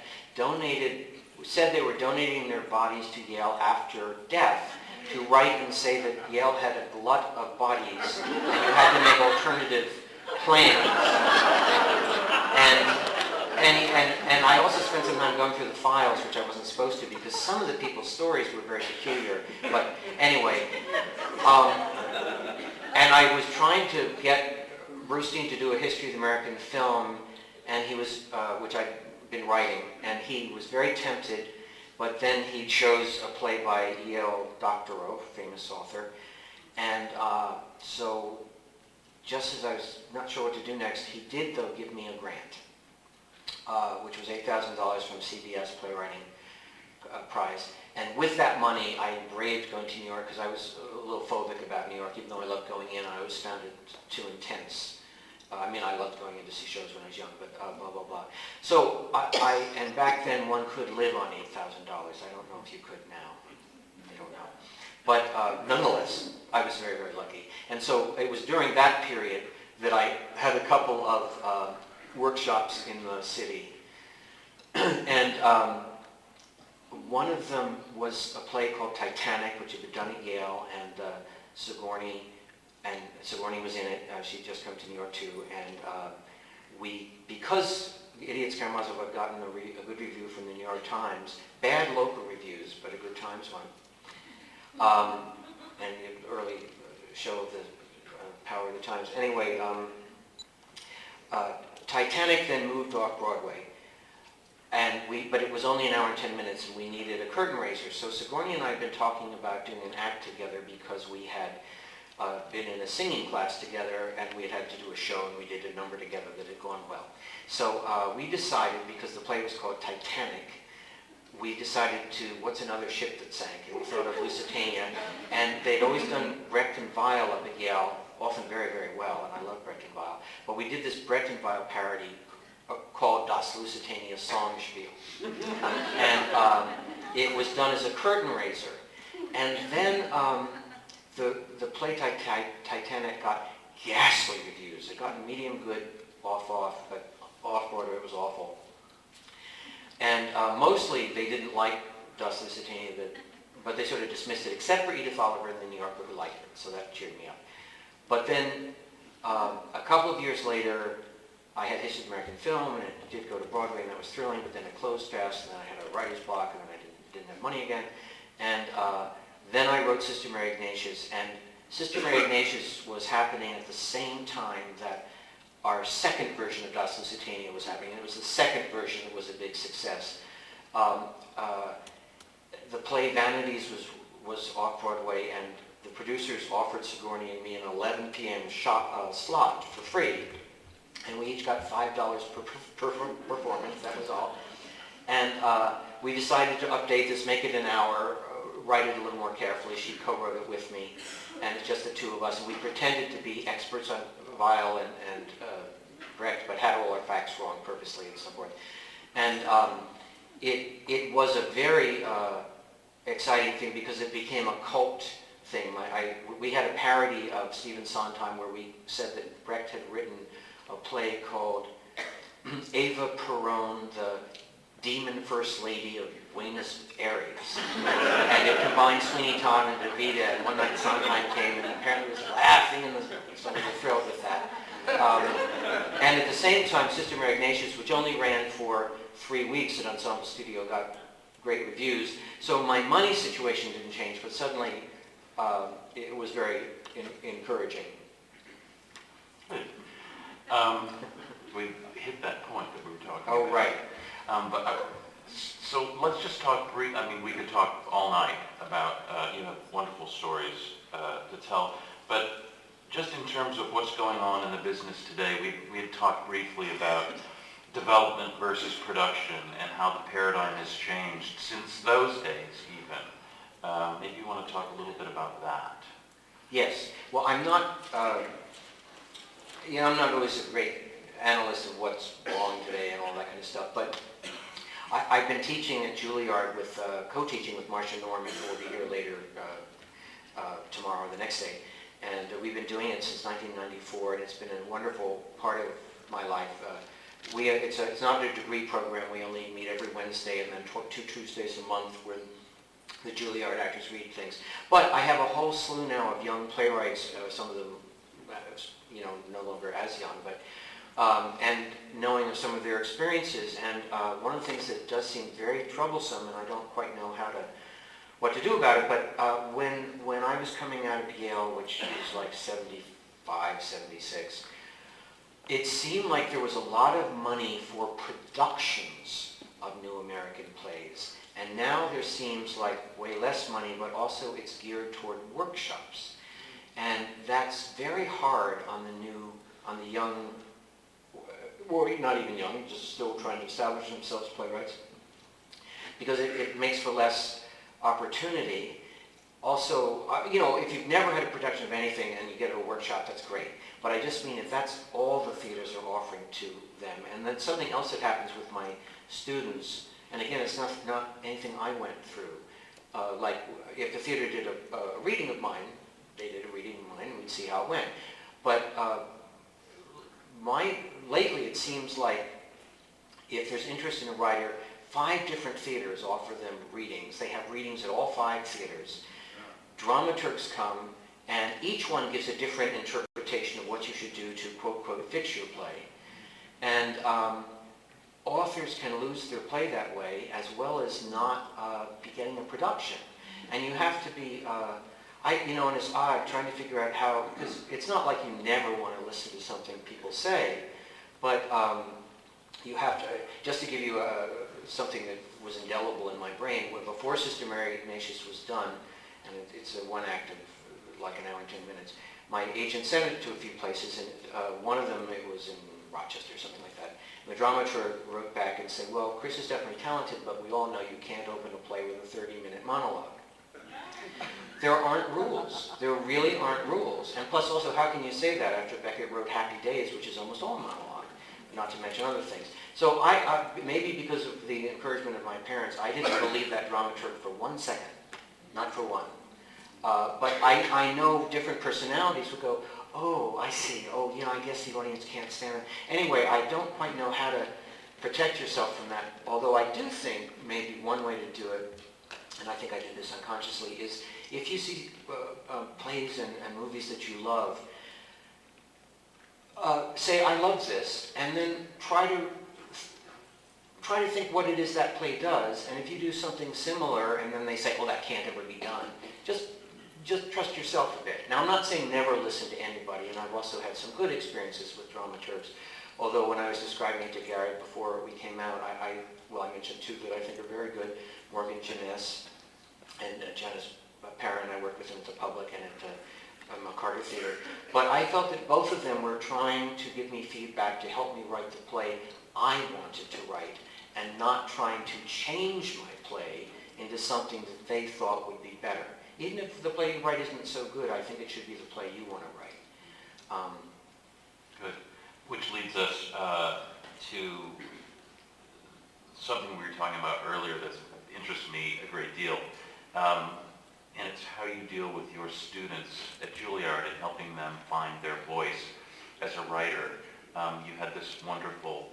said they were donating their bodies to Yale after death, to write and say that Yale had a glut of bodies and you had to make alternative plans. And I also spent some time going through the files, which I wasn't supposed to, because some of the people's stories were very peculiar. But anyway, and I was trying to get Brustein to do a history of the American film, and he was, which I'd been writing, and he was very tempted, but then he chose a play by Yale Doctorow, famous author, and so just as I was not sure what to do next, he did, though, give me a grant, which was $8,000 from CBS Playwriting Prize. And with that money, I braved going to New York, because I was a little phobic about New York, even though I loved going in. I always found it too intense. I loved going in to see shows when I was young, but blah, blah, blah. So, and back then one could live on $8,000. I don't know if you could now. I don't know. But nonetheless, I was very, very lucky. And so it was during that period that I had a couple of workshops in the city. And one of them was a play called Titanic, which had been done at Yale, and Sigourney was in it. She'd just come to New York too, and because Idiots Karamazov had gotten a good review from the New York Times, bad local reviews, but a good Times one, and the early show of the Power of the Times. Anyway, Titanic then moved off Broadway, but it was only an hour and 10 minutes, and we needed a curtain raiser. So Sigourney and I had been talking about doing an act together because we had been in a singing class together, and we had to do a show, and we did a number together that had gone well. So we decided, because the play was called Titanic, we decided to, what's another ship that sank? And we thought of Lusitania, and they'd always done Brecht and Weil up at Yale, often very, very well, and I love Brecht and Weil. But we did this Brecht and Weil parody called Das Lusitania Songspiel. And it was done as a curtain raiser. And then the play Titanic got ghastly reviews. It got medium good, off, but off Broadway it was awful. And mostly they didn't like Das Lusitania, but they sort of dismissed it, except for Edith Oliver in the New Yorker who liked it, so that cheered me up. But then a couple of years later, I had History of American Film, and it did go to Broadway, and that was thrilling, but then it closed fast, and then I had a writer's block, and then I didn't have money again. And then I wrote Sister Mary Ignatius, and Sister Mary Ignatius was happening at the same time that our second version of Das Lusitania was happening, and it was the second version that was a big success. The play Vanities was off Broadway, and the producers offered Sigourney and me an 11 p.m. slot for free, and we each got $5 per performance, that was all. And we decided to update this, make it an hour, write it a little more carefully. She co-wrote it with me, and it's just the two of us, and we pretended to be experts on Weil and Brecht, but had all our facts wrong purposely and so forth. And it was a very exciting thing because it became a cult thing. We had a parody of Stephen Sondheim where we said that Brecht had written a play called Eva Peron, the Demon First Lady of Buenos Aires. And it combined Sweeney Todd and Evita, and one night Sondheim came and apparently was laughing, and so we were thrilled with that. And at the same time, Sister Mary Ignatius, which only ran for 3 weeks at Ensemble Studio, got great reviews. So my money situation didn't change, but suddenly it was very encouraging. We hit that point that we were talking about. Oh, right. So let's just talk briefly. I mean, we could talk all night about, wonderful stories to tell. But just in terms of what's going on in the business today, we had talked briefly about development versus production and how the paradigm has changed since those days even. Maybe you want to talk a little bit about that. Yes. Well, I'm not always a great analyst of what's wrong today and all that kind of stuff, but I've been teaching at Juilliard with, co-teaching with Masha Norman, who will be here later tomorrow or the next day. And we've been doing it since 1994, and it's been a wonderful part of my life. It's not a degree program. We only meet every Wednesday and then 2 Tuesdays a month when the Juilliard actors read things. But I have a whole slew now of young playwrights, some of them no longer as young, but and knowing of some of their experiences. And one of the things that does seem very troublesome, and I don't quite know what to do about it, but when I was coming out of Yale, which was like 75, 76, it seemed like there was a lot of money for productions of new American plays. And now there seems like way less money, but also it's geared toward workshops. And that's very hard on the young, or not even young, just still trying to establish themselves as playwrights, because it makes for less opportunity. Also, if you've never had a production of anything and you get a workshop, that's great. But I just mean if that's all the theaters are offering to them. And then something else that happens with my students, and again, it's not anything I went through. Like if the theater did a reading of mine, they did a reading of mine, and we'd see how it went. But lately it seems like if there's interest in a writer, 5 different theaters offer them readings. They have readings at all 5 theaters. Dramaturgs come, and each one gives a different interpretation of what you should do to quote, fix your play. And authors can lose their play that way, as well as not be getting a production. And you have to be, and it's odd trying to figure out how, because it's not like you never want to listen to something people say, but you have to, just to give you something that was indelible in my brain, before Sister Mary Ignatius was done, and it's a one act of like an hour and 10 minutes, my agent sent it to a few places, and one of them, it was in Rochester or something like that. And the dramaturg wrote back and said, well, Chris is definitely talented, but we all know you can't open a play with a 30-minute monologue. There aren't rules. There really aren't rules. And plus also, how can you say that after Beckett wrote Happy Days, which is almost all monologue, not to mention other things. So I maybe because of the encouragement of my parents, I didn't believe that dramaturg for 1 second, not for one. But I know different personalities would go, oh, I see. Oh, I guess the audience can't stand it. Anyway, I don't quite know how to protect yourself from that, although I do think maybe one way to do it, and I think I did this unconsciously, is if you see plays and movies that you love, say, I love this, and then try to think what it is that play does, and if you do something similar, and then they say, well, that can't ever be done, just trust yourself a bit. Now, I'm not saying never listen to anybody, and I've also had some good experiences with dramaturgs, although when I was describing it to Gary before we came out, I mentioned two that I think are very good, Morgan Jeunesse and Janice Parent. I worked with them at the Public and at McCarter Theater. But I felt that both of them were trying to give me feedback to help me write the play I wanted to write, and not trying to change my play into something that they thought would be better. Even if the play you write isn't so good, I think it should be the play you want to write. Good. Which leads us to something we were talking about earlier that interests me a great deal. And it's how you deal with your students at Juilliard and helping them find their voice as a writer. You had this wonderful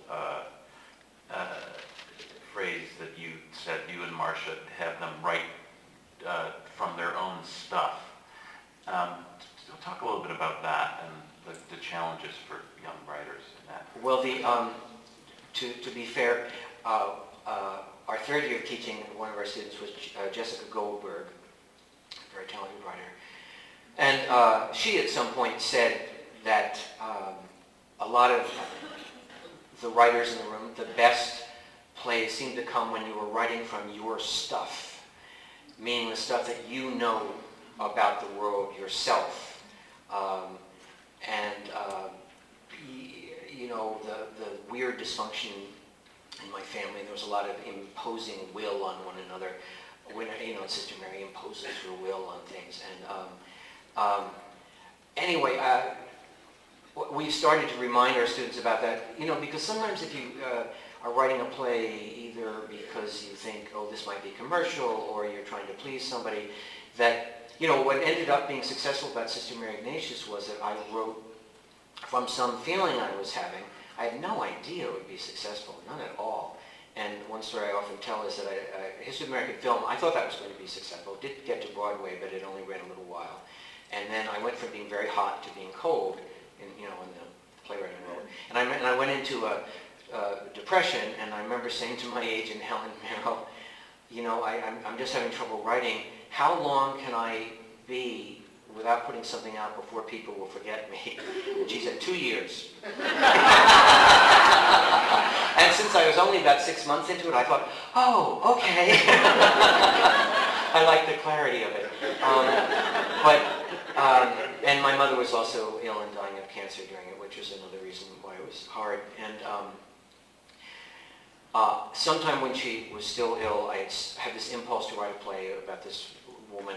phrase that you said you and Masha have them write from their own stuff. Talk a little bit about that and the challenges for young writers in that. Well, to be fair, our third year of teaching, one of our students was Jessica Goldberg, a very talented writer. And she at some point said that a lot of the writers in the room, the best plays seemed to come when you were writing from your stuff, meaning the stuff that you know about the world yourself. The weird dysfunction in my family, there was a lot of imposing will on one another. When, Sister Mary imposes her will on things. And anyway, we started to remind our students about that, because sometimes if you are writing a play either because you think, oh, this might be commercial, or you're trying to please somebody, that, what ended up being successful about Sister Mary Ignatius was that I wrote from some feeling I was having. I had no idea it would be successful, none at all. And one story I often tell is that History of American Film, I thought that was going to be successful. It did get to Broadway, but it only ran a little while. And then I went from being very hot to being cold in the playwriting world. And I went into a depression, and I remember saying to my agent, Helen Merrill, I'm just having trouble writing. How long can I be without putting something out before people will forget me? And she said, 2 years. And since I was only about 6 months into it, I thought, oh, okay. I like the clarity of it. And my mother was also ill and dying of cancer during it, which was another reason why it was hard. And sometime when she was still ill, I had this impulse to write a play about this woman,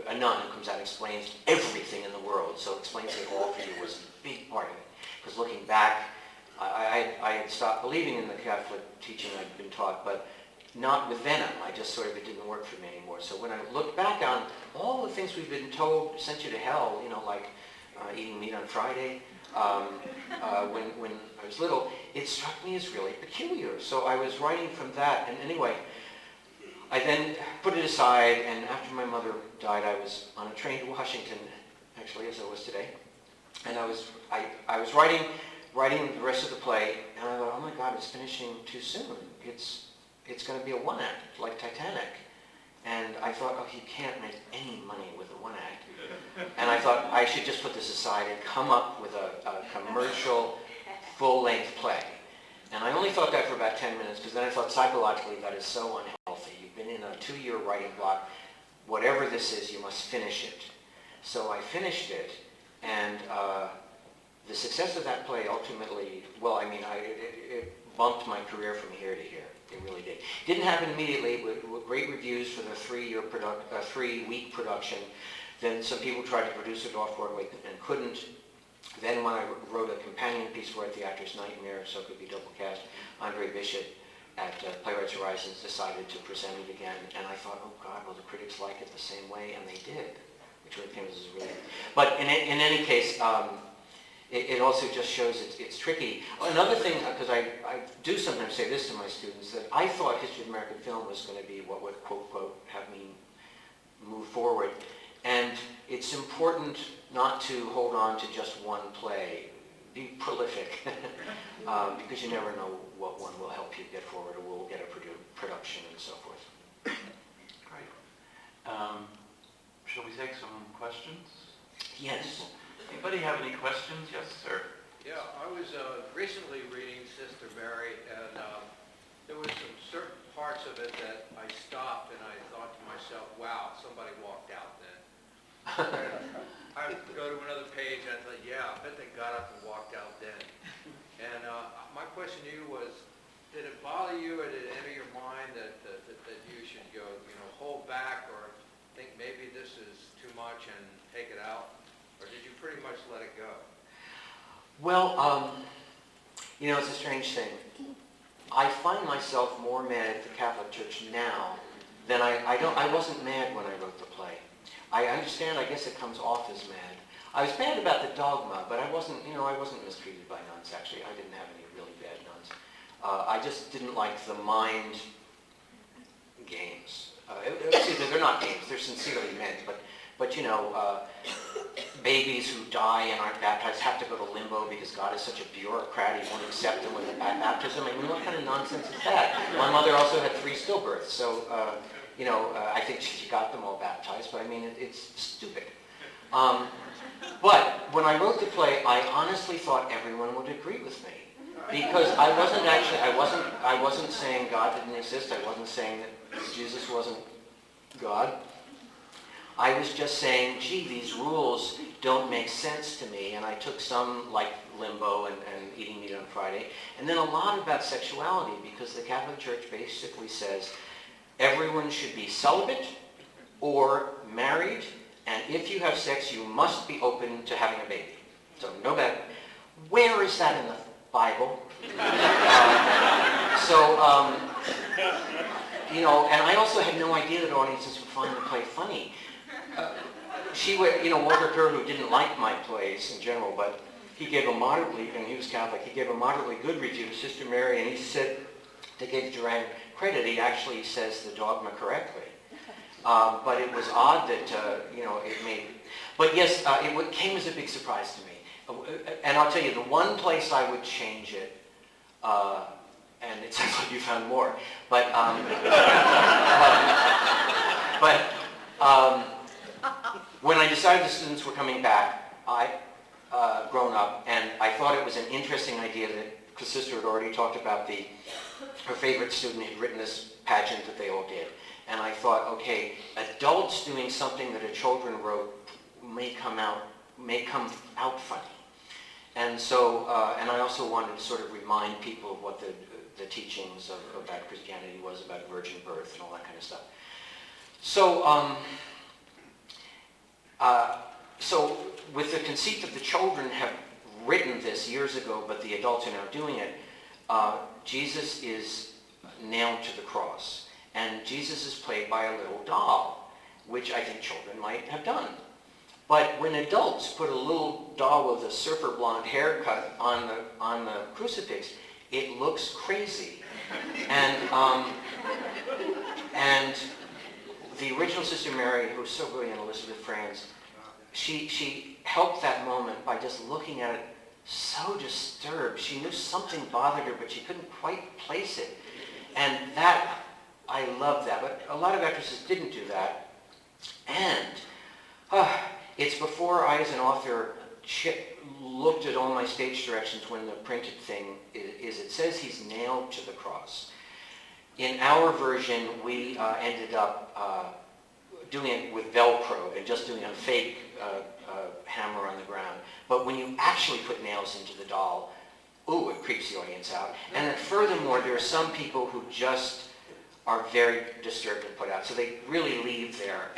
a nun who comes out and explains everything in the world. So explains it all for you was a big part of it. Because looking back, I had stopped believing in the Catholic teaching I'd been taught, but not with venom. It didn't work for me anymore. So when I look back on all the things we've been told sent you to hell, like eating meat on Friday, when I was little, it struck me as really peculiar. So I was writing from that, and anyway, I then put it aside, and after my mother died, I was on a train to Washington, actually, as I was today, and I was writing the rest of the play, and I thought, oh my God, it's finishing too soon. It's going to be a one act, like Titanic. And I thought, oh, you can't make any money with a one act. And I thought I should just put this aside and come up with a commercial, full-length play. And I only thought that for about 10 minutes, because then I thought psychologically that is so unhealthy. You've been in a 2-year writing block. Whatever this is, you must finish it. So I finished it, and the success of that play ultimately, well, I mean, it bumped my career from here to here. It really did. Didn't happen immediately. With great reviews for the 3-week production. Then some people tried to produce it off Broadway and couldn't. Then when I wrote a companion piece for it, The Actor's Nightmare, so it could be double cast, Andre Bishop at Playwrights Horizons decided to present it again. And I thought, oh God, will the critics like it the same way? And they did, which really came as a relief. But in any case, it also just shows it's tricky. Another thing, because I do sometimes say this to my students, that I thought History of American Film was going to be what would, quote, quote, have me move forward. And it's important not to hold on to just one play. Be prolific, because you never know what one will help you get forward or will get a production and so forth. Great. Shall we take some questions? Yes. Anybody have any questions? Yes, sir. Yeah, I was recently reading Sister Mary, and there was some certain parts of it that I stopped and I thought to myself, wow, somebody walked out then. I would go to another page and I thought, yeah, I bet they got up and walked out then. And my question to you was, did it bother you or did it enter your mind that you should go, hold back or think maybe this is too much and take it out? Or did you pretty much let it go? Well, it's a strange thing. I find myself more mad at the Catholic Church now than I wasn't mad when I wrote the play. I understand, I guess it comes off as mad. I was mad about the dogma, but I wasn't mistreated by nuns, actually. I didn't have any really bad nuns. I just didn't like the mind games. They're not games, they're sincerely meant, but babies who die and aren't baptized have to go to limbo because God is such a bureaucrat, he won't accept them with baptism. I mean, what kind of nonsense is that? My mother also had 3 stillbirths, so, I think she got them all baptized, but I mean, it's stupid. But when I wrote the play, I honestly thought everyone would agree with me. Because I wasn't saying God didn't exist, I wasn't saying that Jesus wasn't God. I was just saying, gee, these rules don't make sense to me, and I took some, like limbo and eating meat on Friday, and then a lot about sexuality, because the Catholic Church basically says everyone should be celibate or married, and if you have sex, you must be open to having a baby. So no matter. Where is that in the Bible? And I also had no idea that audiences would find the play funny. Walter Kerr, who didn't like my plays in general, but he gave a moderately, and he was Catholic, he gave a moderately good review to Sister Mary, and he said, to give Durang credit, he actually says the dogma correctly. But it was odd that, it made, but yes, it came as a big surprise to me. And I'll tell you, the one place I would change it, and it sounds like you found more, but, when I decided the students were coming back, grown up, and I thought it was an interesting idea that, because Sister had already talked about her favorite student had written this pageant that they all did. And I thought, okay, adults doing something that children wrote may come out funny. And so, and I also wanted to sort of remind people of what the teachings about Christianity was, about virgin birth and all that kind of stuff. So with the conceit that the children have written this years ago, but the adults are now doing it, Jesus is nailed to the cross. And Jesus is played by a little doll, which I think children might have done. But when adults put a little doll with a surfer blonde haircut on the crucifix, it looks crazy. And the original Sister Mary, who was so brilliant, Elizabeth Franz, she helped that moment by just looking at it so disturbed. She knew something bothered her, but she couldn't quite place it. And that I loved that. But a lot of actresses didn't do that. And it's before I, as an author, looked at all my stage directions when the printed thing is. It says he's nailed to the cross. In our version, we ended up doing it with Velcro and just doing a fake hammer on the ground. But when you actually put nails into the doll, ooh, it creeps the audience out. And then furthermore, there are some people who just are very disturbed and put out. So they really leave there.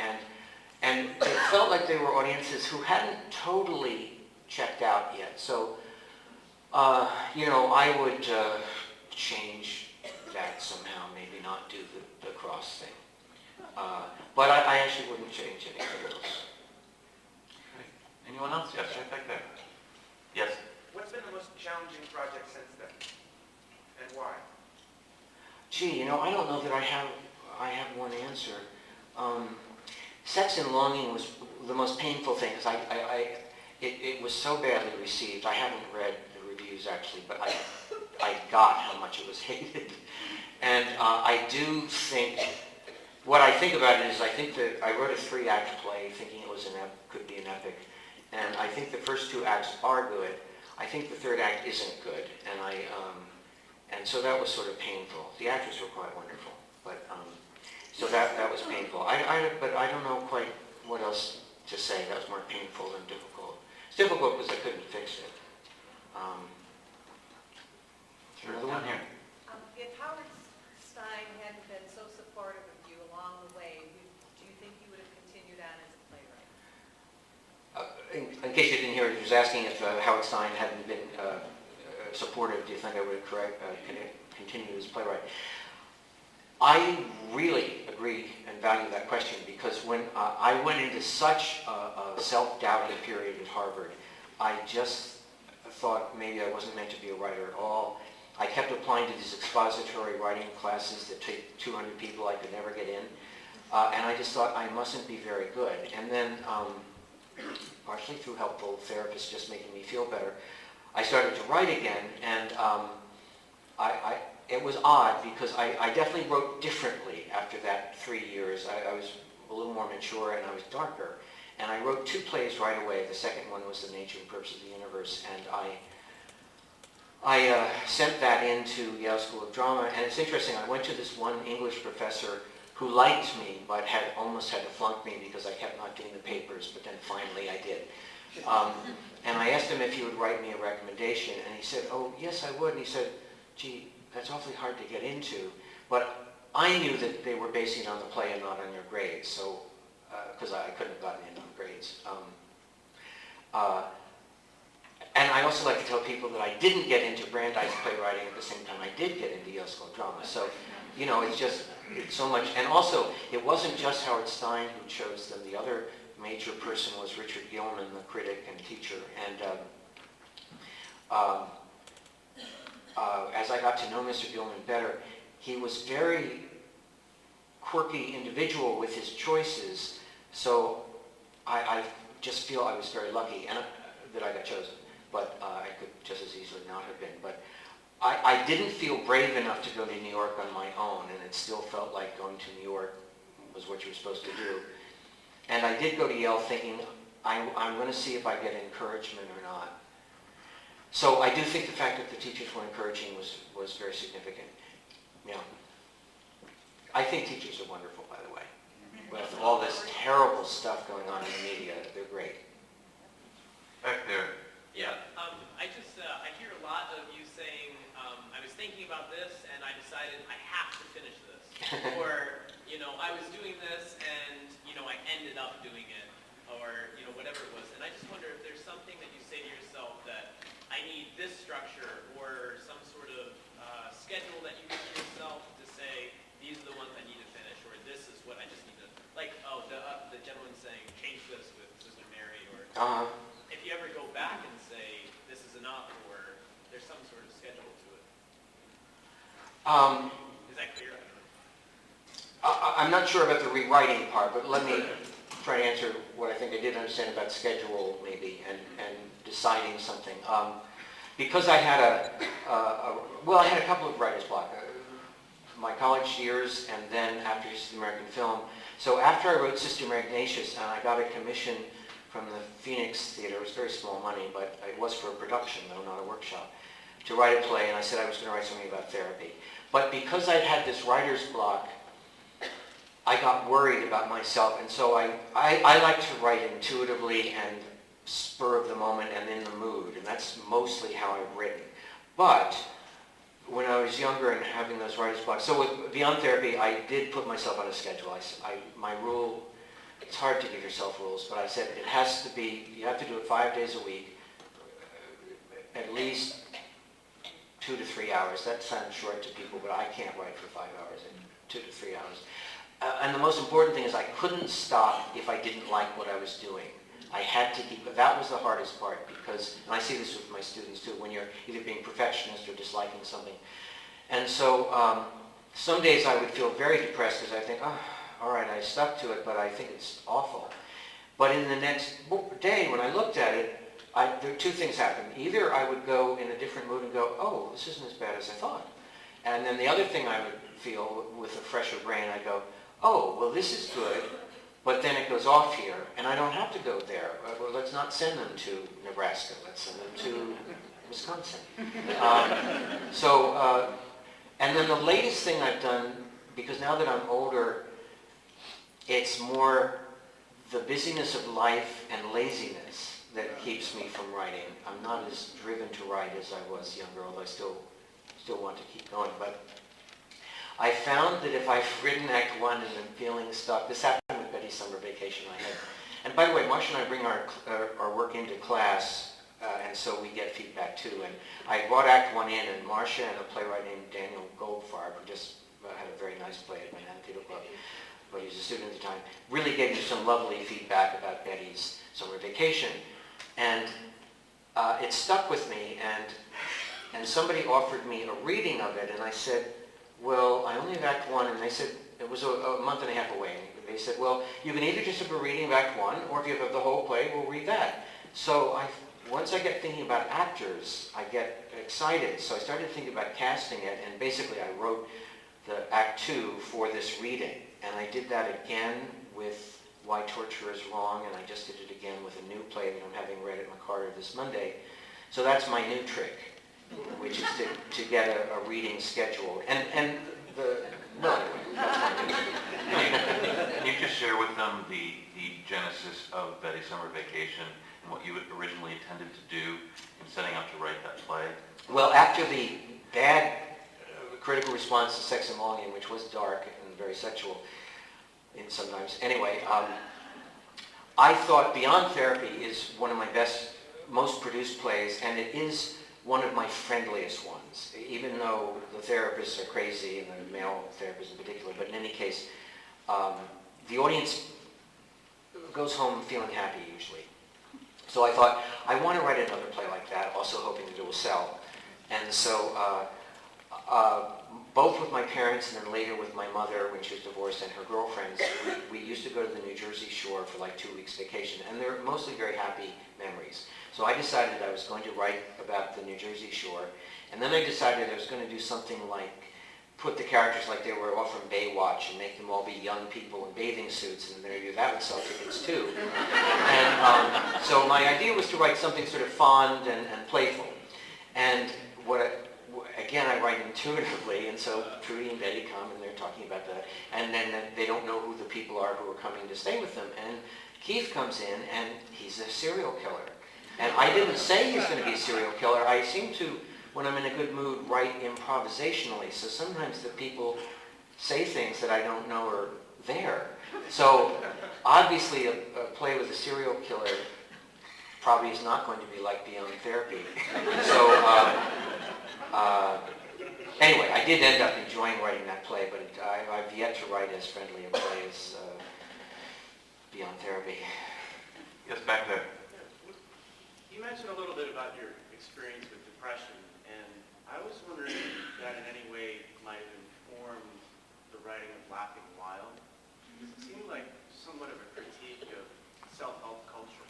And it felt like they were audiences who hadn't totally checked out yet. So, I would change that somehow, maybe not do the cross thing. But I actually wouldn't change anything else. Okay. Anyone else? Yes, right back there. Yes. What's been the most challenging project since then, and why? Gee, I don't know that I have one answer. Sex and Longing was the most painful thing because it was so badly received. I haven't read the reviews actually, but I got how much it was hated. And I do think, what I think about it is I think that I wrote a 3-act play thinking it was could be an epic. And I think the first 2 acts are good. I think the 3rd act isn't good. And so that was sort of painful. The actors were quite wonderful, but so that was painful. But I don't know quite what else to say. That was more painful than difficult. It's difficult because I couldn't fix it. Sure, Another down one? here. If Howard Stein hadn't been so supportive of you along the way, do you think you would have continued on as a playwright? In case you didn't hear it, he was asking if Howard Stein hadn't been supportive, do you think I would have continued as playwright? I really agree and value that question because when I went into such a self-doubting period at Harvard, I just thought maybe I wasn't meant to be a writer at all. I kept applying to these expository writing classes that take 200 people I could never get in. And I just thought I mustn't be very good. And then, partially through helpful therapists just making me feel better, I started to write again. And it was odd because I definitely wrote differently after that 3 years. I was a little more mature and I was darker. And I wrote 2 plays right away. The second one was The Nature and Purpose of the Universe. And I sent that into Yale School of Drama. And it's interesting, I went to this one English professor who liked me, but almost had to flunk me because I kept not doing the papers, but then finally I did. And I asked him if he would write me a recommendation, and he said, oh, yes, I would. And he said, gee, that's awfully hard to get into. But I knew that they were basing it on the play and not on your grades, so, because I couldn't have gotten in on grades. And I also like to tell people that I didn't get into Brandeis playwriting at the same time I did get into Yale School of Drama. So, it's so much. And also, it wasn't just Howard Stein who chose them. The other major person was Richard Gilman, the critic and teacher. And as I got to know Mr. Gilman better, he was very quirky individual with his choices. So I just feel I was very lucky and that I got chosen. But I could just as easily not have been. But I didn't feel brave enough to go to New York on my own, and it still felt like going to New York was what you were supposed to do. And I did go to Yale thinking, I'm going to see if I get encouragement or not. So I do think the fact that the teachers were encouraging was very significant. Yeah. I think teachers are wonderful, by the way. With all this terrible stuff going on in the media, they're great. Back there. Yeah, I hear a lot of you saying, I was thinking about this and I decided I have to finish this. Or, I was doing this and, I ended up doing it. Or, whatever it was. And I just wonder if there's something that you say to yourself that I need this structure or some sort of schedule that you give to yourself to say, these are the ones I need to finish, or this is what I just need to, like, the gentleman saying, change this with Sister Mary, or if you ever go back and say, this is enough, or there's some sort of schedule to it. Is that clear? I'm not sure about the rewriting part, but let me try to answer what I think I did understand about schedule, maybe, and deciding something. Because I had I had a couple of writer's block. my college years and then after Sister American Film. So after I wrote Sister Ignatius, and I got a commission from the Phoenix Theater, it was very small money, but it was for a production though, not a workshop, to write a play, and I said I was going to write something about therapy. But because I'd had this writer's block, I got worried about myself, and so I like to write intuitively and spur of the moment and in the mood, and that's mostly how I've written. But when I was younger and having those writer's blocks, so with Beyond Therapy, I did put myself on a schedule. My rule, it's hard to give yourself rules, but I said it has to be, you have to do it 5 days a week, at least 2 to 3 hours. That sounds short to people, but I can't write for 5 hours, 2 to 3 hours. And the most important thing is I couldn't stop if I didn't like what I was doing. I had to keep, that was the hardest part because, and I see this with my students too, when you're either being perfectionist or disliking something. And so some days I would feel very depressed because I think, oh, all right, I stuck to it, but I think it's awful. But in the next day when I looked at it, there were two things happened. Either I would go in a different mood and go, oh, this isn't as bad as I thought. And then the other thing I would feel with a fresher brain, I'd go, oh, well, this is good. But then it goes off here, and I don't have to go there. Well, let's not send them to Nebraska. Let's send them to Wisconsin. And then the latest thing I've done, because now that I'm older, it's more the busyness of life and laziness that keeps me from writing. I'm not as driven to write as I was younger, although I still want to keep going. But I found that if I've written Act 1 and I'm feeling stuck, this happened with Betty's Summer Vacation I had. And by the way, Masha and I bring our work into class, and so we get feedback too. And I brought Act 1 in, and Masha and a playwright named Daniel Goldfarb, who just had a very nice play at Manhattan Theater Club, but he was a student at the time, really gave me some lovely feedback about Betty's Summer Vacation. And it stuck with me, and somebody offered me a reading of it, and I said, well, I only have Act 1, and they said, it was a month and a half away, and they said, well, you can either just have a reading of Act 1, or if you have the whole play, we'll read that. So once I get thinking about actors, I get excited, so I started thinking about casting it, and basically I wrote the Act 2 for this reading, and I did that again with Why Torture is Wrong, and I just did it again with a new play that I'm having read at McCarter this Monday. So that's my new trick, which is to get a reading scheduled. And that's my new trick. Can you just share with them the genesis of Betty's Summer Vacation and what you had originally intended to do in setting out to write that play? Well, after the bad critical response to Sex and Longing, which was dark and very sexual sometimes. Anyway, I thought Beyond Therapy is one of my best, most produced plays, and it is one of my friendliest ones, even though the therapists are crazy, and the male therapists in particular. But in any case, the audience goes home feeling happy usually. So I thought, I want to write another play like that, also hoping that it will sell. And so both with my parents and then later with my mother when she was divorced and her girlfriends, we used to go to the New Jersey shore for like 2 weeks vacation, and they're mostly very happy memories. So I decided I was going to write about the New Jersey shore, and then I decided I was going to do something like put the characters like they were all from Baywatch and make them all be young people in bathing suits, and maybe that would sell tickets too. And so my idea was to write something sort of fond and playful. And again, I write intuitively, and so Trudy and Betty come and they're talking about that, and then they don't know who the people are who are coming to stay with them. And Keith comes in and he's a serial killer. And I didn't say he's going to be a serial killer. I seem to, when I'm in a good mood, write improvisationally. So sometimes the people say things that I don't know are there. So obviously a play with a serial killer probably is not going to be like Beyond Therapy. So anyway, I did end up enjoying writing that play, but I've yet to write as friendly a play as Beyond Therapy. Yes, back there. You mentioned a little bit about your experience with depression, and I was wondering if that in any way might have informed the writing of Laughing Wild, because it seemed like somewhat of a critique of self-help culture.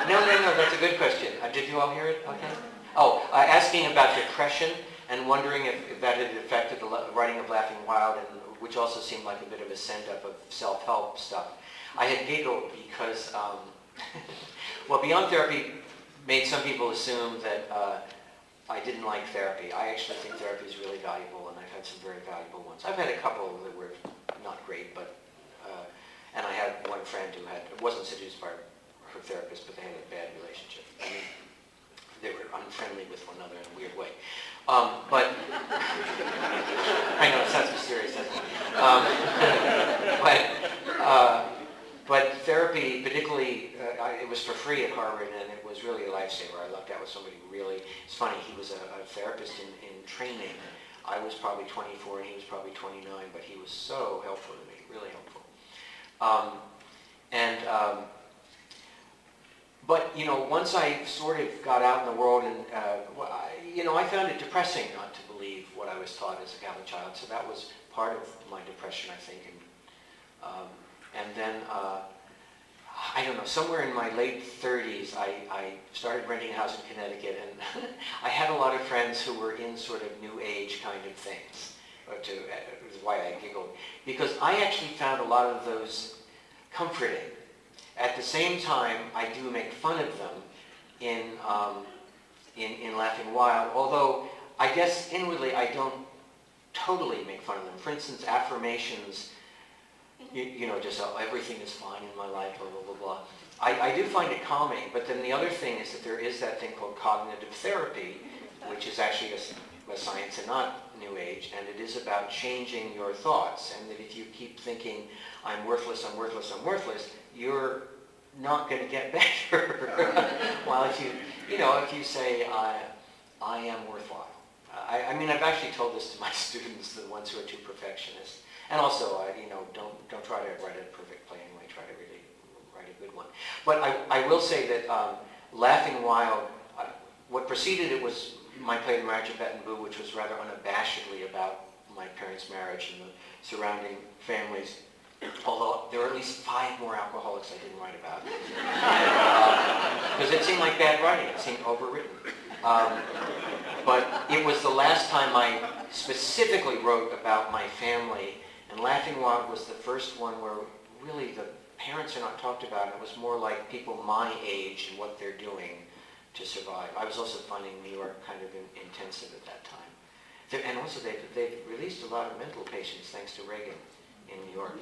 No, that's a good question. Did you all hear it? Okay. Oh, asking about depression and wondering if that had affected the writing of Laughing Wild, and which also seemed like a bit of a send-up of self-help stuff. I had giggled because, well, Beyond Therapy made some people assume that I didn't like therapy. I actually think therapy is really valuable, and I've had some very valuable ones. I've had a couple that were not great, but, and I had one friend who wasn't seduced by her therapist, but they had a bad relationship. I mean, they were unfriendly with one another in a weird way. But, I know, it sounds mysterious, doesn't it? But therapy, particularly, it was for free at Harvard, and it was really a lifesaver. I lucked out with somebody really, it's funny, he was a therapist in training. I was probably 24 and he was probably 29, but he was so helpful to me, really helpful. But, you know, once I sort of got out in the world and, you know, I found it depressing not to believe what I was taught as a Catholic child, so that was part of my depression, I think. And then, I don't know, somewhere in my late 30s, I started renting a house in Connecticut, and I had a lot of friends who were in sort of New Age kind of things, which is why I giggled, because I actually found a lot of those comforting. At the same time, I do make fun of them in Laughing Wild, although I guess inwardly I don't totally make fun of them. For instance, affirmations, you know, just everything is fine in my life, blah, blah, blah, blah. I do find it calming, but then the other thing is that there is that thing called cognitive therapy, which is actually a science and not New Age, and it is about changing your thoughts, and that if you keep thinking, I'm worthless, I'm worthless, I'm worthless, you're not going to get better. While if you say, I am worthwhile. I mean, I've actually told this to my students, the ones who are too perfectionists. And also, you know, don't try to write a perfect play anyway. Try to really write a good one. But I will say that Laughing Wild, what preceded it was my play The Marriage of Bette and Boo, which was rather unabashedly about my parents' marriage and the surrounding families. Although there were at least 5 more alcoholics I didn't write about. Because it seemed like bad writing. It seemed overwritten. But it was the last time I specifically wrote about my family. And Laughing Wild was the first one where really the parents are not talked about. It was more like people my age and what they're doing to survive. I was also finding New York kind of intensive at that time. And also they've released a lot of mental patients thanks to Reagan in New York.